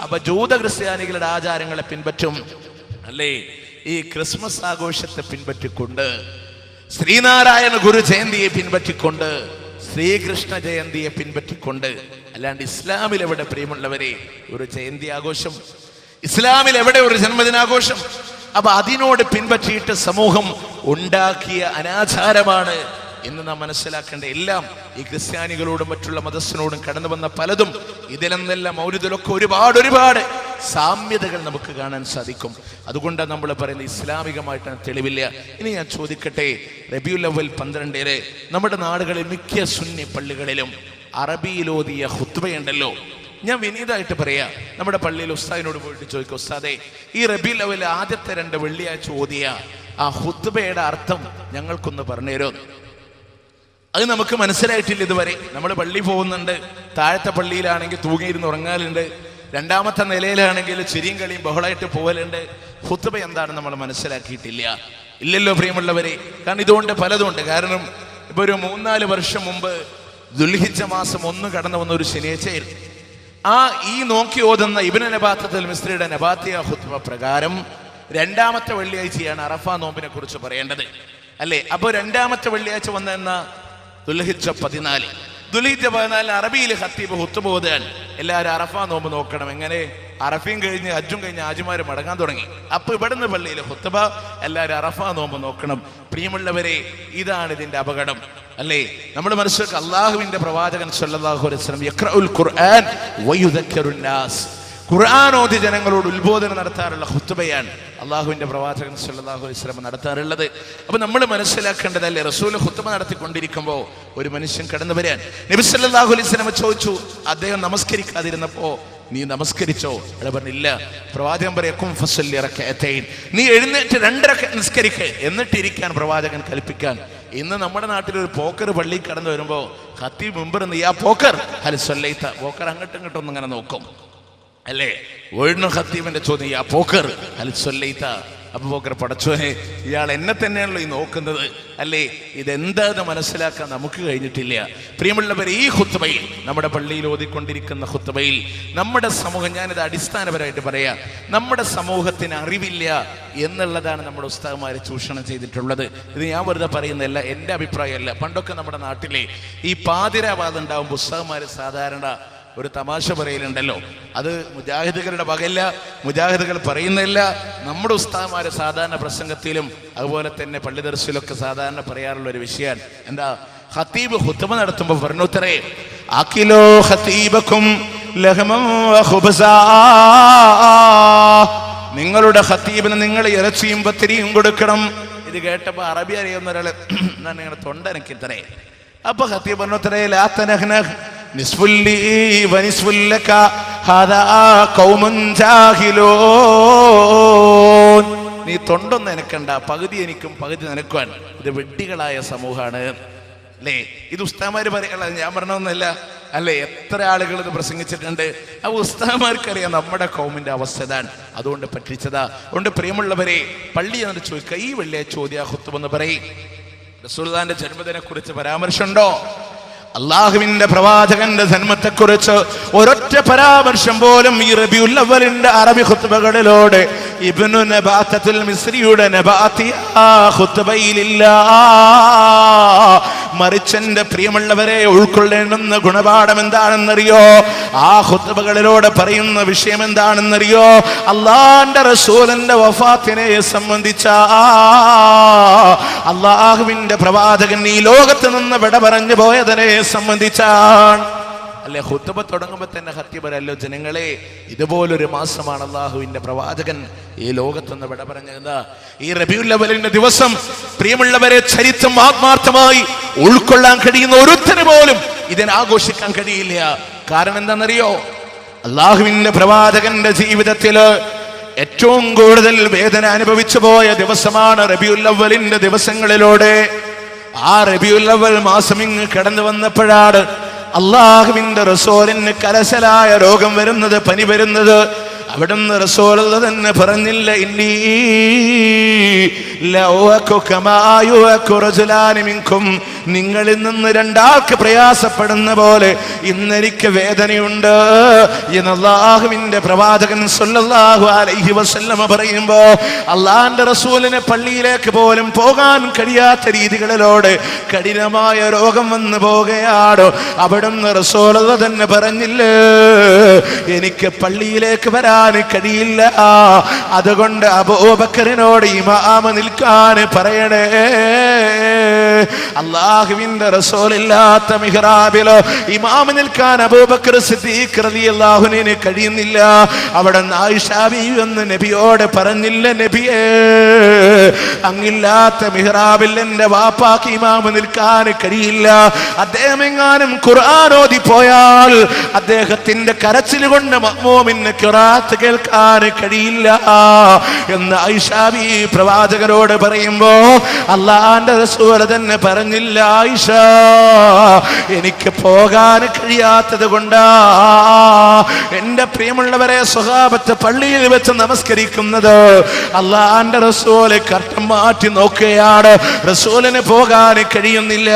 അപ്പൊ ജൂത ക്രിസ്ത്യാനികളുടെ ആചാരങ്ങളെ പിൻപറ്റും, അല്ലേ? ഈ ക്രിസ്മസ് ആഘോഷത്തെ പിൻപറ്റിക്കൊണ്ട്, ശ്രീനാരായണ ഗുരു ജയന്തിയെ പിൻപറ്റിക്കൊണ്ട്, ശ്രീകൃഷ്ണ ജയന്തിയെ പിൻപറ്റിക്കൊണ്ട്. അല്ലാണ്ട് ഇസ്ലാമിൽ എവിടെ, പ്രിയമുള്ളവരെ, ഒരു ജയന്തി ആഘോഷം? ഇസ്ലാമിൽ എവിടെ ഒരു ജന്മദിനാഘോഷം? അപ്പൊ അതിനോട് പിൻപറ്റിയിട്ട് സമൂഹം ഉണ്ടാക്കിയ അനാചാരമാണ് എന്ന് നാം മനസ്സിലാക്കേണ്ട. എല്ലാം ഈ ക്രിസ്ത്യാനികളോടും മറ്റുള്ള മതസ്ഥനോടും കടന്നു വന്ന പലതും ഇതിലെന്നെല്ലാം മൗലിദിലൊക്കെ ഒരുപാട് സാമ്യതകൾ നമുക്ക് കാണാൻ സാധിക്കും. അതുകൊണ്ടാണ് നമ്മൾ പറയുന്നത് ഇസ്ലാമികമായിട്ടാണ് തെളിവില്ല. ഇനി ഞാൻ ചോദിക്കട്ടെ, റബീഉൽ അവ്വൽ 12 നമ്മുടെ നാടുകളിൽ മിക്ക സുന്നി പള്ളികളിലും അറബിയിലോതിയ ഖുത്ബയുണ്ടല്ലോ. ഞാൻ വിനീതമായിട്ട് പറയാ, നമ്മുടെ പള്ളിയിൽ ഉസ്താദിനോട് പോയിട്ട് ചോദിക്കും, ഉസ്താദേ, ഈ റബീഉൽ അവ്വൽ ആദ്യത്തെ 2 വെള്ളിയാഴ്ച ഓതിയ ആ ഖുത്ബയുടെ അർത്ഥം ഞങ്ങൾക്കൊന്ന് പറഞ്ഞുതരോ? അത് നമുക്ക് മനസ്സിലായിട്ടില്ല ഇതുവരെ. നമ്മൾ പള്ളി പോകുന്നുണ്ട്, താഴത്തെ പള്ളിയിലാണെങ്കിൽ തൂങ്ങിയിരുന്ന് ഉറങ്ങാലുണ്ട്, 2ാമത്തെ നിലയിലാണെങ്കിൽ ചിരിയും കളിയും ബഹളമായിട്ട് പോകലുണ്ട്. ഖുത്ബ എന്താണെന്ന് നമ്മൾ മനസ്സിലാക്കിയിട്ടില്ല. ഇല്ലല്ലോ പ്രിയമുള്ളവരെ. കാരണം ഇതുകൊണ്ട് പലതുണ്ട്. കാരണം ഇപ്പൊ ഒരു 3-4 വർഷം മുമ്പ് ദുൽഹിജ്ജ മാസം 1 കടന്നു വന്ന ഒരു ശനിയാഴ്ചയായിരുന്നു. ഈ നോക്കി ഓതുന്ന ഇബ്നു നബാത്തത്തുൽ മിസ്രിയുടെ നബാത്തിയ ഖുത്ബ പ്രകാരം 2ാമത്തെ വെള്ളിയാഴ്ചയാണ് അറഫ നോമ്പിനെ കുറിച്ച് പറയേണ്ടത്, അല്ലേ? അപ്പൊ 2ാമത്തെ വെള്ളിയാഴ്ച വന്നെന്ന ദുൽഹിജ്ജ 14. ദുൽഹിജ്ജ 14 അറബിയിൽ ഖത്തീബ് ഖുത്ബ ഓതുകയാണ്. എല്ലാവരും അറഫ നോമ്പ് നോക്കണം. എങ്ങനെ? അറഫയും കഴിഞ്ഞ് ഹജ്ജും കഴിഞ്ഞ് ഹാജിമാര് മടങ്ങാൻ തുടങ്ങി. അപ്പൊ ഇവിടുന്ന് പള്ളിയിൽ ഖുത്ബ, എല്ലാവരും അറഫ നോമ്പ് നോക്കണം. പ്രിയമുള്ളവരെ, ഇതാണ് ഇതിന്റെ അപകടം, അല്ലേ? നമ്മൾ മനസ്സിലാക്കുക, അള്ളാഹുവിന്റെ പ്രവാചകൻ സല്ലല്ലാഹു അലൈഹി വസല്ലം യഖ്റഉൽ ഖുർആൻ വയുദക്കിറുൻ നാസ്, ഖുർആൻ ഓതി ജനങ്ങളോട് ഉത്ബോധനം നടത്താറുള്ള ഖുത്ബയാണ് അള്ളാഹുവിന്റെ പ്രവാചകൻ സല്ലല്ലാഹു അലൈഹി വസല്ലം നടത്താറുള്ളത്. അപ്പൊ നമ്മൾ മനസ്സിലാക്കേണ്ടതല്ലേ, റസൂൽ ഖുത്ബ നടത്തിക്കൊണ്ടിരിക്കുമ്പോ ഒരു മനുഷ്യൻ കടന്നു വരാൻ. നബി സല്ലല്ലാഹു അലൈഹി വസല്ലം ചോദിച്ചു, അദ്ദേഹം നമസ്കരിക്കാതിരുന്നപ്പോ, നീ നമസ്കരിച്ചോ? അയാൾ പറഞ്ഞില്ല. പ്രവാചകൻ പറയും, ഫസല്ലി റകഅതൈൻ, നീ എഴുന്നേറ്റ് 2 റകഅത്ത് നിസ്കരിക്ക്, എന്നിട്ടിരിക്കാൻ പ്രവാചകൻ കൽപ്പിക്കാൻ. ഇന്ന് നമ്മുടെ നാട്ടിൽ ഒരു പോക്കർ പള്ളി കടന്നു വരുമ്പോ ഖത്തീബ് മുമ്പ് ആ പോക്കർ ഹൽ സല്ലൈത, പോക്കർ അങ്ങോട്ടും ഇങ്ങോട്ടും ഒന്നിങ്ങനെ നോക്കും, അല്ലേ? ഒഴിഞ്ഞ ഖത്തീബിന്റെ ചോദ്യം, ആ പോക്കർ ഹൽ സല്ലൈത, അബൂബക്കർ പടച്ചോനെ, ഇയാൾ എന്നെ തന്നെയാണല്ലോ ഈ നോക്കുന്നത് അല്ലേ, ഇതെന്താന്ന് മനസ്സിലാക്കാൻ നമുക്ക് കഴിഞ്ഞിട്ടില്ല. പ്രിയമുള്ളവരെ, ഈ ഖുത്ബയിൽ, നമ്മുടെ പള്ളിയിൽ ഓതിക്കൊണ്ടിരിക്കുന്ന ഖുത്ബയിൽ നമ്മുടെ സമൂഹം, ഞാനിത് അടിസ്ഥാനപരമായിട്ട് പറയാം, നമ്മുടെ സമൂഹത്തിന് അറിവില്ല എന്നുള്ളതാണ് നമ്മുടെ ഉസ്താദുമാരെ ചൂഷണം ചെയ്തിട്ടുള്ളത്. ഇത് ഞാൻ വെറുതെ പറയുന്നതല്ല, എൻ്റെ അഭിപ്രായമല്ല. പണ്ടൊക്കെ നമ്മുടെ നാട്ടിലെ ഈ പാതിരാവാദം ഉണ്ടാകുമ്പോൾ ഉസ്താദുമാർ സാധാരണ ഒരു തമാശ പറയലുണ്ടല്ലോ, അത് മുജാഹിദുകളുടെ വകയല്ല, മുജാഹിദുകൾ പറയുന്നില്ല. നമ്മുടെ ഉസ്താദുമാര് സാധാരണ പ്രസംഗത്തിലും അതുപോലെ തന്നെ പള്ളി ദർസിലൊക്കെ സാധാരണ പറയാറുള്ള ഒരു വിഷയമാണ്. എന്താ? ഖതീബ് ഖുത്ബ നടത്തുമ്പോൾ പറഞ്ഞുത്തരേ, അഖിലോ ഖതീബക്കും ലഹമൻ വഖുബ്സാ, നിങ്ങളുടെ ഖതീബിന് നിങ്ങൾ ഇറച്ചിയും പത്തിരിയും കൊടുക്കണം. ഇത് കേട്ടപ്പോൾ അറബി അറിയുന്ന ഒരാള് എന്നാണ് നിങ്ങളുടെ തൊണ്ടനക്കിത്തരേ. അപ്പൊ ഖതീബ് പറഞ്ഞുത്തരേ, ലാ തനഹ്നഹ് നിസ്ഫുല്ലി വനിസ്ഫുല്ലക ഹദാ ഖൗമുൻ ജാഹിലൂൻ. നീ തൊണ്ടൊന്നും എനക്കണ്ട, പകുതി എനിക്കും പകുതി നിനക്കുവാൻ. ഇത് വെഡ്ഡികളായ സമൂഹമാണ് അല്ലേ? ഇത് ഉസ്താദുമാര് പറയാനുള്ള, ഞാൻ പറഞ്ഞൊന്നുമല്ല അല്ലേ. എത്ര ആളുകൾ ഇത് പ്രസംഗിച്ചിട്ടുണ്ട്. ആ ഉസ്താദുമാർക്കറിയാം നമ്മുടെ കൗമിന്റെ അവസ്ഥ ഇതാണ്, അതുകൊണ്ട് പറ്റിച്ചതാ. അതുകൊണ്ട് പ്രിയമുള്ളവരെ, പള്ളി എന്നിട്ട് ചോദിക്കുക, ഈ വെള്ളിയാഴ്ച ചോദ്യ ഖുത്ബ എന്ന് പറയും, റസൂലുള്ളാഹിന്റെ ജന്മദിനെ കുറിച്ച് പരാമർശമുണ്ടോ? അള്ളാഹുവിന്റെ പ്രവാചകന്റെ ജന്മത്തെക്കുറിച്ച് ഒരൊറ്റ പരാമർശം പോലും ഈ റബീഉൽ അവ്വലിന്റെ അറബി ഖുത്ബകളിലൂടെ ഇബ്നു നബാത്തത്തുൽ മിസ്രിയുടെ നബാത്തിയ ഖുത്ബയിലില്ല. മറിച്ചെന്റെ പ്രിയമുള്ളവരെ, ഉൾക്കൊള്ളേണ്ടുന്ന ഗുണപാഠം എന്താണെന്നറിയോ? ആ ഖുത്ബകളിലൂടെ പറയുന്ന വിഷയം എന്താണെന്നറിയോ? അള്ളാന്റെ റസൂലിന്റെ വഫാത്തിനെ സംബന്ധിച്ച, അള്ളാഹുവിന്റെ പ്രവാചകൻ ഈ ലോകത്ത് നിന്ന് വിട പറഞ്ഞു പോയതിനെ സംബന്ധിച്ചാണ് അല്ലെ. ഖുത്ബ തുടങ്ങുമ്പോൾ തന്നെ ഖതീബരല്ലോ, ജനങ്ങളെ, ഇതുപോലൊരു മാസമാണ് അള്ളാഹുവിന്റെ പ്രവാചകൻ ഈ ലോകത്തുനിന്ന് വിട പറഞ്ഞത്. ഈ റബീഉൽ അവ്വലിന്റെ ദിവസം പ്രിയമുള്ളവരെ, ചരിത്രം ആത്മാർത്ഥമായി ഉൾക്കൊള്ളാൻ കഴിയുന്ന ഒരുത്തന് പോലും ഇതിനാഘോഷിക്കാൻ കഴിയില്ല. കാരണം എന്താണെന്നറിയോ? അള്ളാഹുവിന്റെ പ്രവാചകന്റെ ജീവിതത്തില് ഏറ്റവും കൂടുതൽ വേദന അനുഭവിച്ചു പോയ ദിവസമാണ് റബീഉൽ അവ്വലിന്റെ ദിവസങ്ങളിലൂടെ. ആ റബീഉൽ അവ്വൽ മാസം ഇങ്ങ് കടന്നു വന്നപ്പോഴാണ് അള്ളാഹുവിന്റെ റസൂലിന് കലശലായ രോഗം വരുന്നത്, പനി വരുന്നത്. അവിടുന്ന് റസൂൽ തന്നെ പറഞ്ഞില്ല, ഇന്നീ ലഅവകു കമാ യുവകു റജുലാനി മിൻകും, നിങ്ങളിൽ നിന്ന് രണ്ടാൾക്ക് പ്രയാസപ്പെടുന്ന പോലെ ഇന്നെനിക്ക് വേദനയുണ്ട് എന്ന് അല്ലാഹുവിന്റെ പ്രവാചകൻ സല്ലല്ലാഹു അലൈഹി വസല്ലമ പറയുമ്പോ, അള്ളാന്റെ റസൂലിനെ പള്ളിയിലേക്ക് പോലും പോകാൻ കഴിയാത്ത രീതികളിലൂടെ കഠിനമായ രോഗം വന്നു പോകുകയാണ്. അവിടുന്ന് റസൂൽ തന്നെ പറഞ്ഞില്ലേ, എനിക്ക് പള്ളിയിലേക്ക് വരാൻ കഴിയില്ല, അതുകൊണ്ട് അബൂബക്കറിനോട് ഇമാമ നിൽക്കാൻ പറയണേ. അള്ളാഹുവിന്റെ റസൂലില്ലാത്ത മിഹ്റാബിലോ ഇമാമ നിൽക്കാൻ അബൂബക്കർ സിദ്ദീഖ് റളിയല്ലാഹു അൻഹുവിന് കഴിയുന്നില്ല. അവിടെ ആയിഷ ബീവി എന്ന് നബിയോട് പറഞ്ഞില്ല, നബിയേ, അങ്ങില്ലാത്ത മിഹ്റാബിൽ എന്റെ വാപ്പാക്ക് ഇമാമ നിൽക്കാൻ കഴിയില്ല. അദ്ദേഹം എങ്ങാനും ഖുർആൻ ഓതി പോയാൽ അദ്ദേഹത്തിന്റെ കരച്ചിൽ കൊണ്ട് മഅ്മൂമിന് ഖിറാഅത്ത് കേൾക്കാൻ കഴിയില്ല എന്ന് ആയിഷ ബീവി പ്രവാചകരോട് പറയുമ്പോ, അള്ളാന്റെ റസൂൽ തന്നെ പറഞ്ഞില്ല, ആയിഷ, എനിക്ക് പോകാൻ കഴിയാത്തത് കൊണ്ടാ എന്റെ പ്രിയമുള്ളവരെ സ്വഹാബത്ത് പള്ളിയിൽ വെച്ച് നമസ്കരിക്കുന്നത്. അള്ളാന്റെ റസൂല് കർട്ടൻ മാറ്റി നോക്കുകയാണ്, റസൂലിന് പോകാൻ കഴിയുന്നില്ല.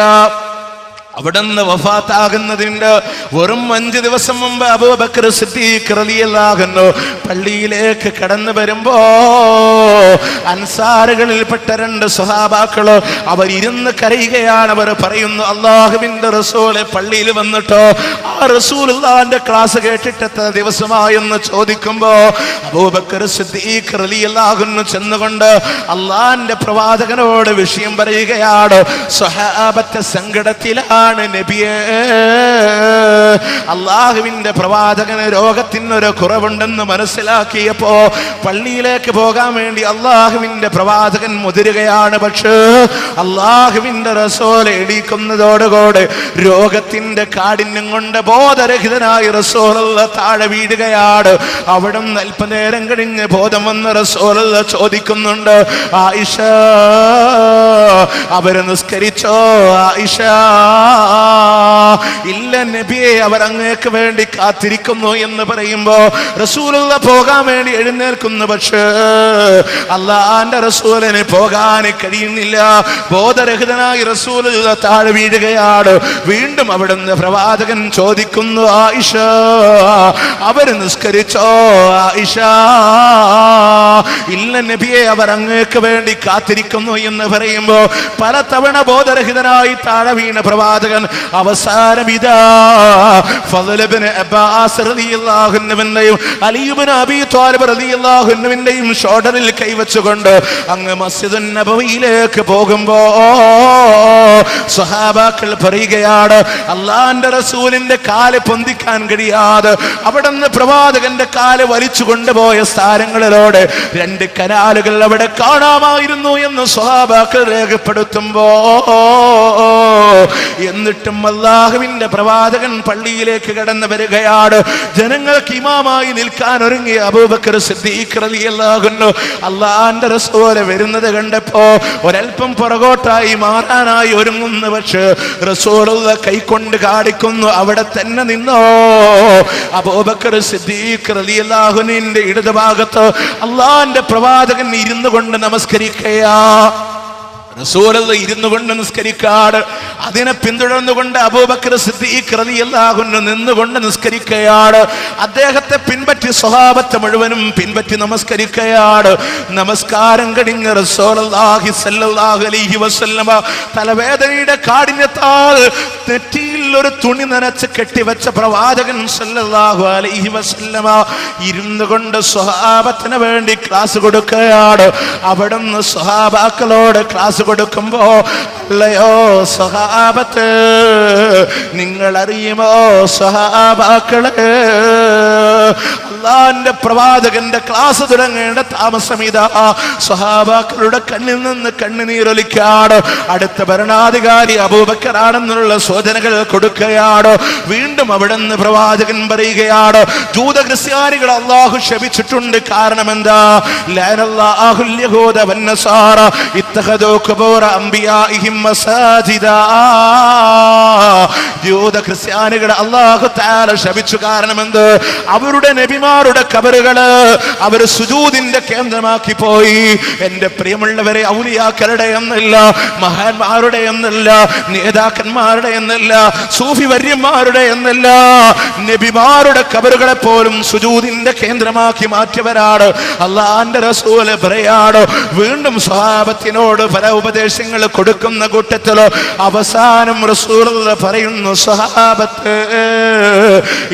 അവിടുന്ന് വഫാത്താകുന്നതിന്റെ വെറും 5 ദിവസം മുമ്പ് അബൂബക്കർ സിദ്ദീഖ് റളിയല്ലാഹു അൻഹു പള്ളിയിലേക്ക് കടന്നു വരുമ്പോ, അൻസാറുകളിൽപ്പെട്ട 2 സ്വഹാബാക്കള് അവരിരുന്ന് കരയുകയാണ്. അവർ പറയുന്നു, അള്ളാഹുവിന്റെ റസൂല് പള്ളിയിൽ വന്നിട്ടോ ആ റസൂലുള്ളാഹിന്റെ ക്ലാസ് കേട്ടിട്ട് എത്ര ദിവസമായെന്ന് ചോദിക്കുമ്പോ, അബൂബക്കർ സിദ്ദീഖ് റളിയല്ലാഹു അൻഹു ചെന്നുകൊണ്ട് അള്ളാഹിന്റെ പ്രവാചകനോട് വിഷയം പറയുകയാണ്. സ്വഹാബത്തെ സങ്കടത്തിലാണ് നബിയേ, അള്ളാഹുവിന്റെ പ്രവാചകന് രോഗത്തിനൊരു കുറവുണ്ടെന്ന് മനസ്സിലാക്കിയപ്പോ പള്ളിയിലേക്ക് പോകാൻ വേണ്ടി അള്ളാഹുവിന്റെ പ്രവാചകൻ മുതിരുകയാണ്. പക്ഷേ അള്ളാഹുവിന്റെ റസൂൽ എണീക്കുന്നതോടുകൂടെ രോഗത്തിന്റെ കാഠിന്യം കൊണ്ട് ബോധരഹിതനായി റസൂലുള്ള താഴെ വീഴുകയാണ്. അവിടുന്ന് അല്പനേരം കഴിഞ്ഞ് ബോധം വന്ന റസൂലുള്ള ചോദിക്കുന്നുണ്ട്, ആയിഷ, അവര് നിസ്കരിച്ചോ? ആയിഷ, ഇല്ല നബിയെ, അവർ അങ്ങേക്ക് വേണ്ടി കാത്തിരിക്കുന്നു എന്ന് പറയുമ്പോ റസൂലുള്ള പോകാൻ വേണ്ടി എഴുന്നേൽക്കുന്നു. പക്ഷേ അള്ളാന്റെ റസൂലിന് പോകാൻ കഴിയുന്നില്ല. ബോധരഹിതനായി റസൂലുള്ള താഴെ വീഴുകയാണ്. വീണ്ടും അവിടുന്ന് പ്രവാചകൻ ചോദിക്കുന്നു, ആയിഷ അവർ നിസ്കരിച്ചോ? ആയിഷ ഇല്ല നബിയെ, അവർ അങ്ങേക്ക് വേണ്ടി കാത്തിരിക്കുന്നു എന്ന് പറയുമ്പോ പലതവണ ബോധരഹിതനായി താഴെ വീണ പ്രവാചകൻ അവസാനം ഇതാ ഫളൽ ഇബ്നു അബ്ബാസ് റളിയല്ലാഹു അൻഹുവിന്റെയും അലി ഇബ്നു അബീ ത്വാലിബ് റളിയല്ലാഹു അൻഹുവിന്റെയും ഷോൾഡറിൽ കൈവച്ചുകൊണ്ട് അങ്ങ് മസ്ജിദുൻ നബവിയിലേക്ക് പോകുമ്പോ സ്വഹാബാക്കൾ പറയുകയാണ്, അള്ളാന്റെ റസൂലിന്റെ കാല് പൊന്തിക്കാൻ കഴിയാതെ അവിടുന്ന് പ്രവാചകന്റെ കാല് വലിച്ചു കൊണ്ടുപോയ സ്ഥാനങ്ങളിലൂടെ 2 കനാലുകൾ അവിടെ കാണാമായിരുന്നു എന്ന് സ്വഹാബാക്കൾ രേഖപ്പെടുത്തുമ്പോ എന്നിട്ടും അല്ലാഹുവിന്റെ പ്രവാചകൻ പള്ളിയിലേക്ക് കടന്നു വരികയാണ്. ജനങ്ങൾക്ക് ഇമാമായി നിൽക്കാൻ ഒരുങ്ങിയ അബൂബക്കർ സിദ്ദീഖ് റളിയല്ലാഹു അൻഹു അല്ലാഹുവിന്റെ റസൂൽ വരുന്നത് കണ്ടപ്പോ ഒരൽപ്പം പുറകോട്ടായി മാറാനായി ഒരുങ്ങുന്നു. പക്ഷേ റസൂലുള്ള കൈകൊണ്ട് കാണിക്കുന്നു, അവിടെ തന്നെ നിന്നോ. അബൂബക്കർ സിദ്ദീഖ് റളിയല്ലാഹു അൻഹുവിന്റെ ഇടതുഭാഗത്ത് അല്ലാഹുവിന്റെ പ്രവാചകൻ ഇരുന്നു കൊണ്ട് നമസ്കരിക്കുകയാ. റസൂലുള്ള ഇരുന്നു കൊണ്ട് നിസ്കരിക്കാട് അതിനെ പിന്തുടർന്നുകൊണ്ട് അബൂബക്കർ സിദ്ദീഖ് റളിയല്ലാഹു അൻഹു നിന്നുകൊണ്ട് നിസ്കരിക്കുകയാണ്. അദ്ദേഹത്തെ പിൻപറ്റി സ്വഹാബത്ത് മുഴുവനും പിൻപറ്റി നമസ്കരിക്കുകയാണ്. നമസ്കാരം കഴിഞ്ഞ് റസൂലുള്ളാഹി സ്വല്ലല്ലാഹു അലൈഹി വസല്ലമ തലവേദനയുടെ കാഠിന്യത്താൽ നെറ്റിയിൽ ഒരു തുണി നനച്ച് കെട്ടിവെച്ച പ്രവാചകൻ സ്വല്ലല്ലാഹു അലൈഹി വസല്ലമ ഇരുന്നു കൊണ്ട് സ്വഹാബത്തിന് വേണ്ടി ക്ലാസ് കൊടുക്കുകയാണ്. അവിടുന്ന് സ്വഹാബാക്കളോട് ക്ലാസ് കൊടുക്കുമ്പോ, അല്ലയോ സ്വഹാബത്ത്, നിങ്ങൾ അറിയുമോ സ്വഹാബാക്കളെ, അല്ലാഹുവിന്റെ പ്രവാചകന്റെ ക്ലാസ് തുടങ്ങേണ്ട താമസം ഇതാ. സ്വഹാബാക്കളുടെ കണ്ണിൽ നിന്ന് കണ്ണുനീരൊലിക്കാണ്. അടുത്ത ഭരണാധികാരി അബൂബക്കറാണെന്നുള്ള സൂചനകൾ കൊടുക്കുകയാണ്. വീണ്ടും അവിടെ നിന്ന് പ്രവാചകൻ പറയുകയാണ്, ജൂത ക്രിസ്ത്യാനികൾ അല്ലാഹു ശപിച്ചിട്ടുണ്ട്. കാരണം എന്താ? ലഅനല്ലാഹുൽ യഹൂദ വന്നസാറ ഇത്തഖദൂ ഖുബൂറ അംബിയാഇഹിം മസാജിദാ. ജൂത ക്രിസ്ത്യാനികളെ അല്ലാഹു തആല ശപിച്ചു. കാരണം എന്ത്? അവരുടെ നബിമാരുടെ ഖബറുകള് അവർ സുജൂദിന്റെ കേന്ദ്രമാക്കി പോയി. എന്റെ പ്രിയമുള്ളവരെ, ഔലിയാക്കളുടെ എന്നല്ല, മഹാന്മാരുടെ എന്നല്ല, നേതാക്കന്മാരുടെ എന്നല്ല, സൂഫി വര്യന്മാരുടെ എന്നല്ല, നബിമാരുടെ ഖബറുകളെ പോലും സുജൂദിന്റെ കേന്ദ്രമാക്കി മാറ്റിയവരാണ്. അല്ലാഹുവിന്റെ റസൂൽ പറയാണ്. വീണ്ടും സ്വഹാബത്തിനോട് പല ഉപദേശങ്ങൾ കൊടുക്കുന്ന കൂട്ടത്തിൽ അവസാനം റസൂൽ പറയുന്നു, സ്വഹാബത്ത്,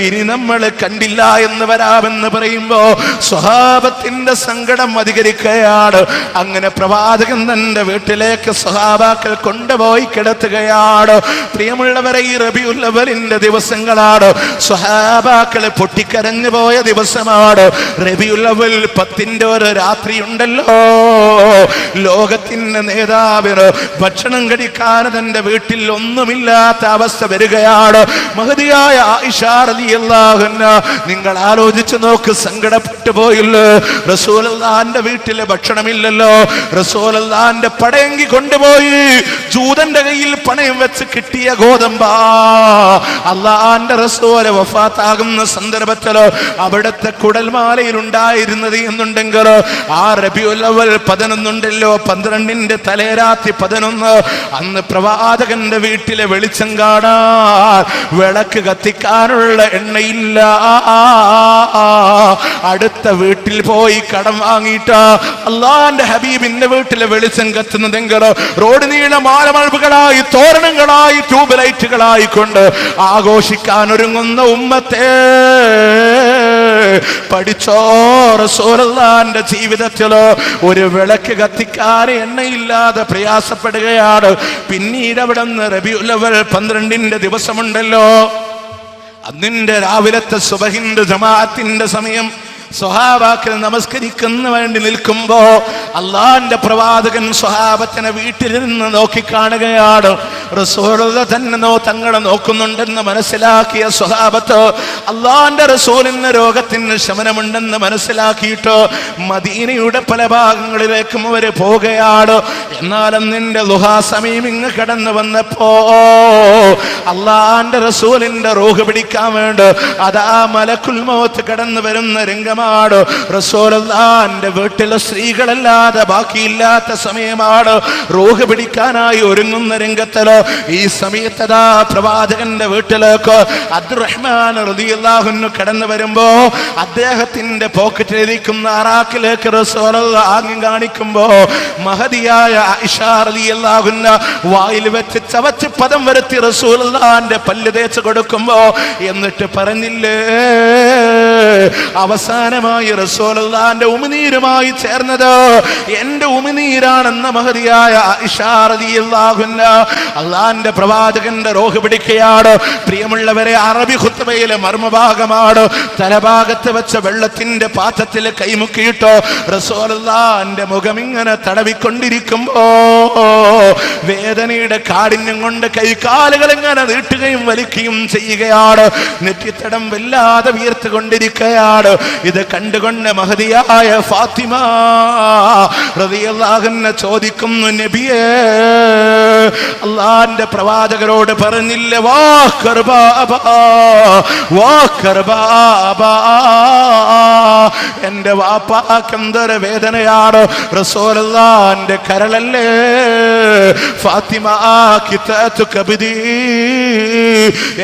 ഇനി നമ്മൾ കണ്ടില്ല എന്ന് വരാമെന്ന് പറയുമ്പോ സ്വഹാബത്തിന്റെ സങ്കടം അധികരിക്കുകയാണ്. അങ്ങനെ പ്രവാചകൻ തന്റെ വീട്ടിലേക്ക് സ്വഹാബാക്കൾ കൊണ്ടുപോയി കിടത്തുകയാണ്. പ്രിയമുള്ളവരെ, ഈ റബീഉൽ അവ്വലിന്റെ ദിവസങ്ങളാണ്. സ്വഹാബാക്കൾ പൊട്ടിക്കരഞ്ഞു പോയ ദിവസമാണ്. റബീഉൽ അവ്വൽ 10ന്റെ ഒരു രാത്രി ഉണ്ടല്ലോ, ലോകത്തിന്റെ നേതാവിന് ഭക്ഷണം കഴിക്കാൻ തന്റെ വീട്ടിൽ ഒന്നുമില്ലാത്ത അവസ്ഥ വരികയാണ്. മഹദിയായ ആയിഷ റളിയല്ലാഹു അൻഹ, നിങ്ങൾ ആലോചിച്ചു നോക്ക്, സങ്കടപ്പെട്ടു പോയില്ലേ? റസൂലുള്ളാഹിന്റെ വീട്ടിലെ ഭക്ഷണമില്ലല്ലോ. റസൂലുള്ളാഹിന്റെ പടയെങ്കി കൊണ്ടുപോയി ജൂതന്റെ കയ്യിൽ പണയം വെച്ച് കിട്ടിയ ഗോതമ്പാ. അല്ലാഹുവിന്റെ റസൂൽ വഫാത്താകുന്ന സന്ദർഭത്തിൽ അവിടുത്തെ കുടൽമാലയിൽ ഉണ്ടായിരുന്നത് എന്നുണ്ടെങ്കിൽ ആ റബീഉൽ അവ്വൽ 11 ഉണ്ടല്ലോ, 12ന്റെ തലേരാത്രി 11, അന്ന് പ്രവാചകന്റെ വീട്ടിലെ വെളിച്ചം കാണാൻ വിളക്ക് കത്തിക്കാനുള്ള എണ്ണയില്ല. അടുത്ത വീട്ടിൽ പോയി കടം വാങ്ങിയിട്ട് അല്ലാഹുവിന്റെ ഹബീബിന്റെ വീട്ടിലെ വെളിച്ചം കത്തുന്നതെങ്കിൽ റോഡ് നീള മാലമഴകളായി, തോരണങ്ങളായി, ട്യൂബ് ലൈറ്റുകളായി കൊണ്ട് ആഘോഷിക്കാൻ ഒരുങ്ങുന്ന ഉമ്മത്തെ പഠിച്ചോ. റസൂലുള്ളാഹിന്റെ ജീവിതത്തിൽ ഒരു വിളക്ക് കത്തിക്കാൻ എണ്ണയില്ലാതെ പ്രയാസപ്പെടുകയാണ്. പിന്നീട് അവിടെ നിന്ന് റബീഉൽ അവ്വൽ 12ന്റെ ദിവസമുണ്ടല്ലോ, അതിന്റെ രാവിലത്തെ സുബഹിന്റെ ജമാഅത്തിന്റെ സമയം സ്വഹാബാക്കൾ നമസ്കരിക്കുന്ന വേണ്ടി നിൽക്കുമ്പോ അള്ളാന്റെ പ്രവാചകൻ സ്വഹാബത്തിനെ വീട്ടിലിരുന്ന് നോക്കിക്കാണുകയാണ്. റസൂലുള്ള തന്നെ തങ്ങളെ നോക്കുന്നുണ്ടെന്ന് മനസ്സിലാക്കിയ സ്വഹാബത്ത് അള്ളാന്റെ റസൂലിന് രോഗത്തിന് ശമനമുണ്ടെന്ന് മനസ്സിലാക്കിയിട്ട് മദീനയുടെ പല ഭാഗങ്ങളിലേക്കും അവര് പോവുകയാണ്. എന്നാലും നിന്റെ ളുഹാ സമയം ഇങ്ങ് കടന്നു വന്നപ്പോ അള്ളാന്റെ റസൂലിന്റെ റൂഹ് പിടിക്കാൻ വേണ്ടി അതാ മലക്കുൽ മൗത്ത് കടന്നു വരുന്ന രംഗമാണ്. റസൂലുള്ളാന്റെ വീട്ടിലെ സ്ത്രീകളല്ലാതെ ബാക്കിയില്ലാത്ത സമയമാണ്. റൂഹ് പിടിക്കാനായി ഒരുങ്ങുന്ന രംഗത്തില് ഈ സമയത്തതാ പ്രവാചകന്റെ വീട്ടിലേക്ക് അബ്ദുറഹ്മാൻ റളിയല്ലാഹു അൻഹു കടന്നു വരുമ്പോ അദ്ദേഹത്തിന്റെ പോക്കറ്റിലിരിക്കുന്ന അറാക്കിലേക്ക് റസൂലുള്ളാഹി ആംഗ്യം കാണിക്കുമ്പോ മഹദിയായ ആയിഷ റളിയല്ലാഹു അൻഹ വായിൽ വെച്ച് ചവച്ച് പദം വരുത്തി റസൂലുള്ളാഹിന്റെ പല്ല് തേച്ച് കൊടുക്കുമ്പോ എന്നിട്ട് പറഞ്ഞില്ലേ, അവസാനമായി റസൂലുള്ളാഹിന്റെ ഉമിനീരുമായി ചേർന്നത് എന്റെ ഉമിനീരാണെന്ന മഹദിയായ ആയിഷ റളിയല്ലാഹു അൻഹ അള്ളാന്റെ പ്രവാചകന്റെ റൂഹ് പിടിക്കുകയാണ്. പ്രിയമുള്ളവരെ, അറബി ഖുത്ബയിലെ മർമ്മഭാഗമാണ്. തലഭാഗത്ത് വെച്ച വെള്ളത്തിന്റെ പാത്രത്തിൽ കൈമുക്കിയിട്ടോ റസൂലുള്ളാഹിന്റെ മുഖം ഇങ്ങനെ തടവിക്കൊണ്ടിരിക്കുമ്പോ വേദനയുടെ കാഠിന്യം കൊണ്ട് കൈകാലുകൾ ഇങ്ങനെ നീട്ടുകയും വലിക്കുകയും ചെയ്യുകയാണ്. നെറ്റിത്തടം വല്ലാതെ വീർത്തുകൊണ്ടിരിക്കുകയാണ്. ഇത് കണ്ടുകൊണ്ട് മഹദിയായ ഫാത്തിമ റളിയല്ലാഹു അൻഹ ചോദിക്കുന്നു, നബിയേ, അള്ളാന്റെ പ്രവാചകരോട് പറഞ്ഞില്ലേ, വാ കർബാബ, വാ കർബാബ, എന്റെ വാപ്പാക്ക് എന്തൊരു വേദനയാണ്. റസൂലുള്ളാഹിന്റെ കരളല്ലേ ഫാത്തിമ, കിതാതു കബദി,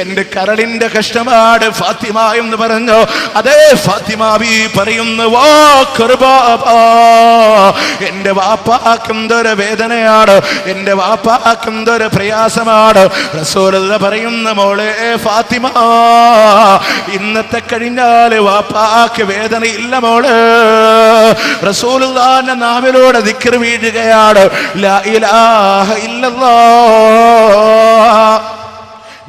എന്റെ കരളിന്റെ കഷ്ടമാണ് ഫാത്തിമ എന്ന് പറഞ്ഞു. അതേ ഫാത്തിമ ബി പറയുന്നു, വാ കർബാബ, എന്റെ വാപ്പാക്ക് എന്തൊരു വേദനയാണ്, എന്റെ വാപ്പാക്ക് എന്തൊരു പ്രയാസമാണ്. റസൂലുള്ളാഹി പറയുന്ന, മോളെ ഫാത്തിമ, ഇന്നത്തെ കഴിഞ്ഞാല് വാപ്പാക്ക് വേദനയില്ല മോള്. റസൂലുള്ളാഹിന്റെ നാവിലൂടെ ദിക്ർ വീഴുകയാണ്, ലാ ഇലാഹ ഇല്ലല്ലാഹ്,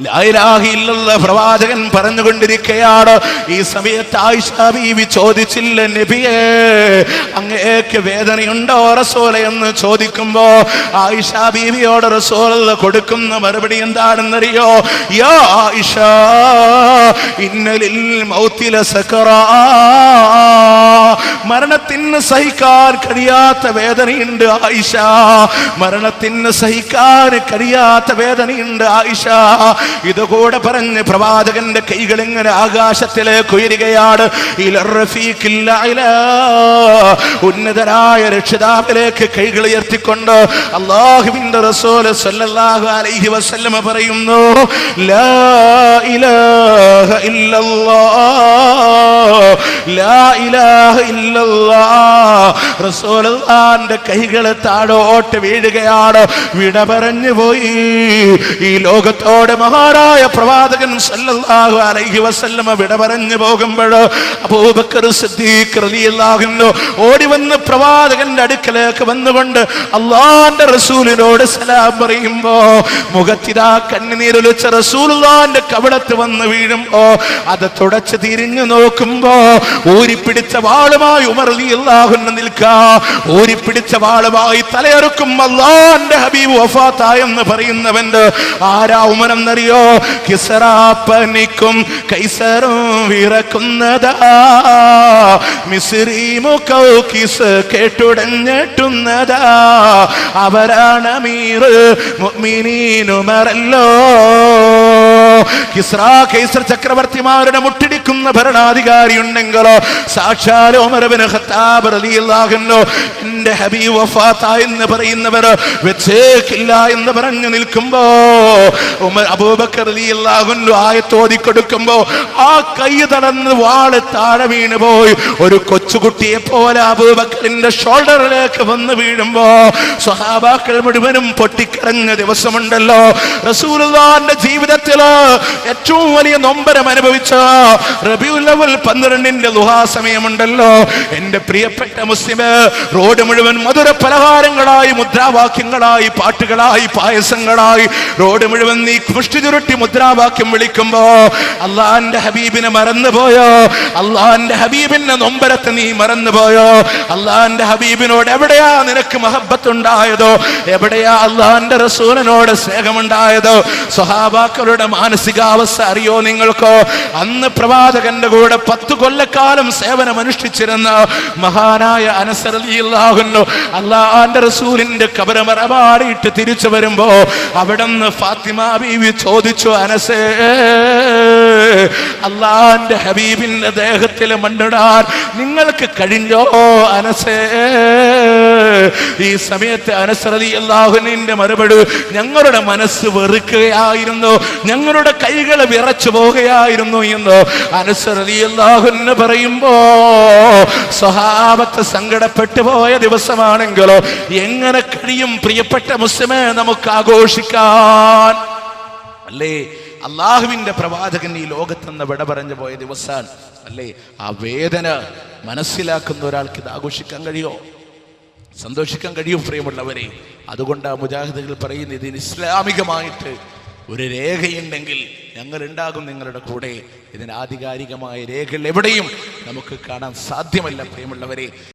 ലാ ഇലാഹ ഇല്ലല്ലാഹ് പ്രവാചകൻ പറഞ്ഞുകൊണ്ടിരിക്കുകയാണ്. ഈ സമയത്ത് ആയിഷ ബീവി ചോദിച്ചില്ല, നബിയേ, അങ്ങേക്ക് വേദനയുണ്ടോ റസൂലേ എന്ന് ചോദിക്കുമ്പോ ആയിഷ ബീവിയോട് റസൂൽ കൊടുക്കുന്ന മറുപടി എന്താണെന്നറിയോ? യാ ആയിഷ, ഇന്നലിൽ മൗതി ലസകറാ, മരണത്തിന് സഹിക്കാൻ കഴിയാത്ത വേദനയുണ്ട് ആയിഷ, മരണത്തിന് സഹിക്കാൻ കഴിയാത്ത വേദനയുണ്ട് ആയിഷ. ഇതുകൂടെ പറഞ്ഞ് പ്രവാചകന്റെ കൈകൾ ഇങ്ങനെ ആകാശത്തിലേക്ക് ഉയരുകയാണ്. ഉന്നതരായ രക്ഷിതാവിലേക്ക് കൈകൾ ഉയർത്തിക്കൊണ്ട് അല്ലാഹുവിന്റെ റസൂൽ സല്ലല്ലാഹു അലൈഹി വസല്ലം പറയുന്നു, ലാ ഇലാഹ ഇല്ലല്ലാഹ്, ലാ ഇലാഹ ഇല്ലല്ലാഹ്. റസൂലുള്ളാഹിന്റെ കൈകൾ താഴോട്ട് വീഴുകയാണ്. വിട പറഞ്ഞു പോയി ഈ ലോകത്തോട് മഹാനായ പ്രവാചകൻ സല്ലല്ലാഹു അലൈഹി വസല്ലം വിട പറഞ്ഞു പോകുമ്പോൾ അബൂബക്കർ സിദ്ദീഖ് റളിയല്ലാഹു അൻഹു ഓടി വന്ന് പ്രവാചകന്റെ അടുക്കലേക്ക് വന്നുകൊണ്ട് അല്ലാഹുവിന്റെ റസൂലിനോട് സലാം പറയുമ്പോ മുഖത്തിതാ കണ്ണുനീരൊലിച്ച റസൂലുള്ളാഹിന്റെ കവളത്ത് വന്ന് വീഴുമ്പോ അത് തുടച്ച് തിരിഞ്ഞു നോക്കുമ്പോ ഊരിപ്പിടിച്ച വാളുമായി ഉമർ റളിയല്ലാഹു അൻഹു നിൽക്കാ. ഊരിപ്പിടിച്ച വാളുമായി തലയറുക്കും അല്ലാഹുവിന്റെ ഹബീബ് വഫാത്തായെന്ന് പറയുന്നവന്റെ ആരാ ഉമർ എന്നറിയോ? കിസ്റാപ്പനിക്കും കൈസറും വിറക്കുന്നതാ, മിസ്രീമു കൗകിസ് കേട്ടുടഞ്ഞെട്ടുന്നതാ, അവരാണ് അമീർ മുഅ്മിനീൻ ഉമറല്ലോ. കിസ്റാ കൈസർ ചക്രവർത്തിമാരുടെ മുട്ടിടിക്കുന്ന ഭരണാധികാരി ഉണ്ടെങ്കിലോ സാക്ഷാൽ ഉമർ ഇബ്നു ഖത്താബ് റളിയല്ലാഹു അൻഹു എന്റെ ഹബീബ് വഫാത്തായി എന്ന് പറയുന്നവർ വെച്ചേക്കില്ല എന്ന് പറഞ്ഞു നിൽക്കുമ്പോ ഉമർ അബൂബക്കർ റളിയല്ലാഹു അൻഹു ആയത്ത് ഓതി കൊടുക്കുമ്പോ ആ കൈ തടന്ന് വാള് താഴെ വീണു പോയി. ഒരു കൊച്ചുകുട്ടിയെ പോലെ അബൂബക്കറിന്റെ ഷോൾഡറിലേക്ക് വന്ന് വീഴുമ്പോ സ്വഹാബാക്കൾ മുഴുവനും പൊട്ടിക്കരഞ്ഞ ദിവസമുണ്ടല്ലോ. റസൂലുള്ളാഹിന്റെ ജീവിതത്തിലോ ഏറ്റവും വലിയ നൊമ്പരം അനുഭവിച്ച റബീഉൽ അവ്വൽ 12 ദുഹാ സമയമുണ്ടല്ലോ, എന്റെ പ്രിയപ്പെട്ട മുസ്ലിമേ, റോഡ് മുഴുവൻ മധുര പലഹാരങ്ങളായി, മുദ്രാവാക്യങ്ങളായി, പാട്ടുകളായി, പായസങ്ങളായി, റോഡ് മുഴുവൻ നീ മുഷ്ടി ചുരുട്ടി മുദ്രാവാക്യം വിളിക്കുമ്പോ അള്ളാന്റെ ഹബീബിനെ മറന്നുപോയോ? അള്ളാന്റെ ഹബീബിന്റെ നൊമ്പരത്തെ നീ മറന്നുപോയോ? അള്ളാന്റെ ഹബീബിനോട് എവിടെയാ നിനക്ക് മഹബത്തുണ്ടായതോ? എവിടെയാ അള്ളാന്റെ റസൂലിനോട് സ്നേഹമുണ്ടായതോ? സ്വഹാബാക്കളുടെ മാനസികാവസ്ഥ അറിയോ നിങ്ങൾക്ക്? അന്ന് പ്രവാചകന്റെ കൂടെ 10 കൊല്ലക്കാലം സേവനം അനുഷ്ഠിച്ചിരുന്ന മഹാനായ അനസ് റളിയല്ലാഹു അൻഹു അള്ളാന്റെ റസൂലിന്റെ ഖബർ മറമാടിയിട്ട് തിരിച്ചു വരുമ്പോ അവിടുന്ന് ഫാത്തിമ ബീവി ചോദിച്ചു, അനസേ, അള്ളാന്റെ ഹബീബിന്റെ ദേഹത്തിൽ മണ്ണിടാൻ നിങ്ങൾക്ക് കഴിഞ്ഞോ അനസേ? ഈ സമയത്ത് അനസ് റളിയല്ലാഹു അൻഹുവിന്റെ മറുപടി, ഞങ്ങളുടെ മനസ്സ് വെറുക്കുകയായിരുന്നു, ഞങ്ങളുടെ കൈകൾ വിറച്ചു പോകുകയായിരുന്നു എന്ന് അനസ് റളിയല്ലാഹു അൻഹു പറയുമ്പോ സ്വഹാബത്ത് സങ്കടപ്പെട്ടു പോയ ദിവസമാണെങ്കിലോ എങ്ങനെ കഴിയും പ്രിയപ്പെട്ട മുസ്ലിമേ നമുക്ക് ആഘോഷിക്കാൻ? അല്ലേ, അള്ളാഹുവിന്റെ പ്രവാചകൻ ഈ ലോകത്തുനിന്ന് വിട പറഞ്ഞു പോയ ദിവസം അല്ലേ? ആ വേദന മനസ്സിലാക്കുന്ന ഒരാൾക്ക് ഇത് ആഘോഷിക്കാൻ കഴിയോ? സന്തോഷിക്കാൻ കഴിയും പ്രിയമുള്ളവരെ? അതുകൊണ്ട് ആ മുജാഹിദുകൾ പറയുന്നത്, ഇതിന് ഇസ്ലാമികമായിട്ട് ഒരു രേഖയുണ്ടെങ്കിൽ ഞങ്ങൾ ഉണ്ടാകും നിങ്ങളുടെ കൂടെ. ഇതിന് ആധികാരികമായ രേഖകൾ എവിടെയും നമുക്ക് കാണാൻ സാധ്യമല്ല പ്രിയമുള്ളവരെ.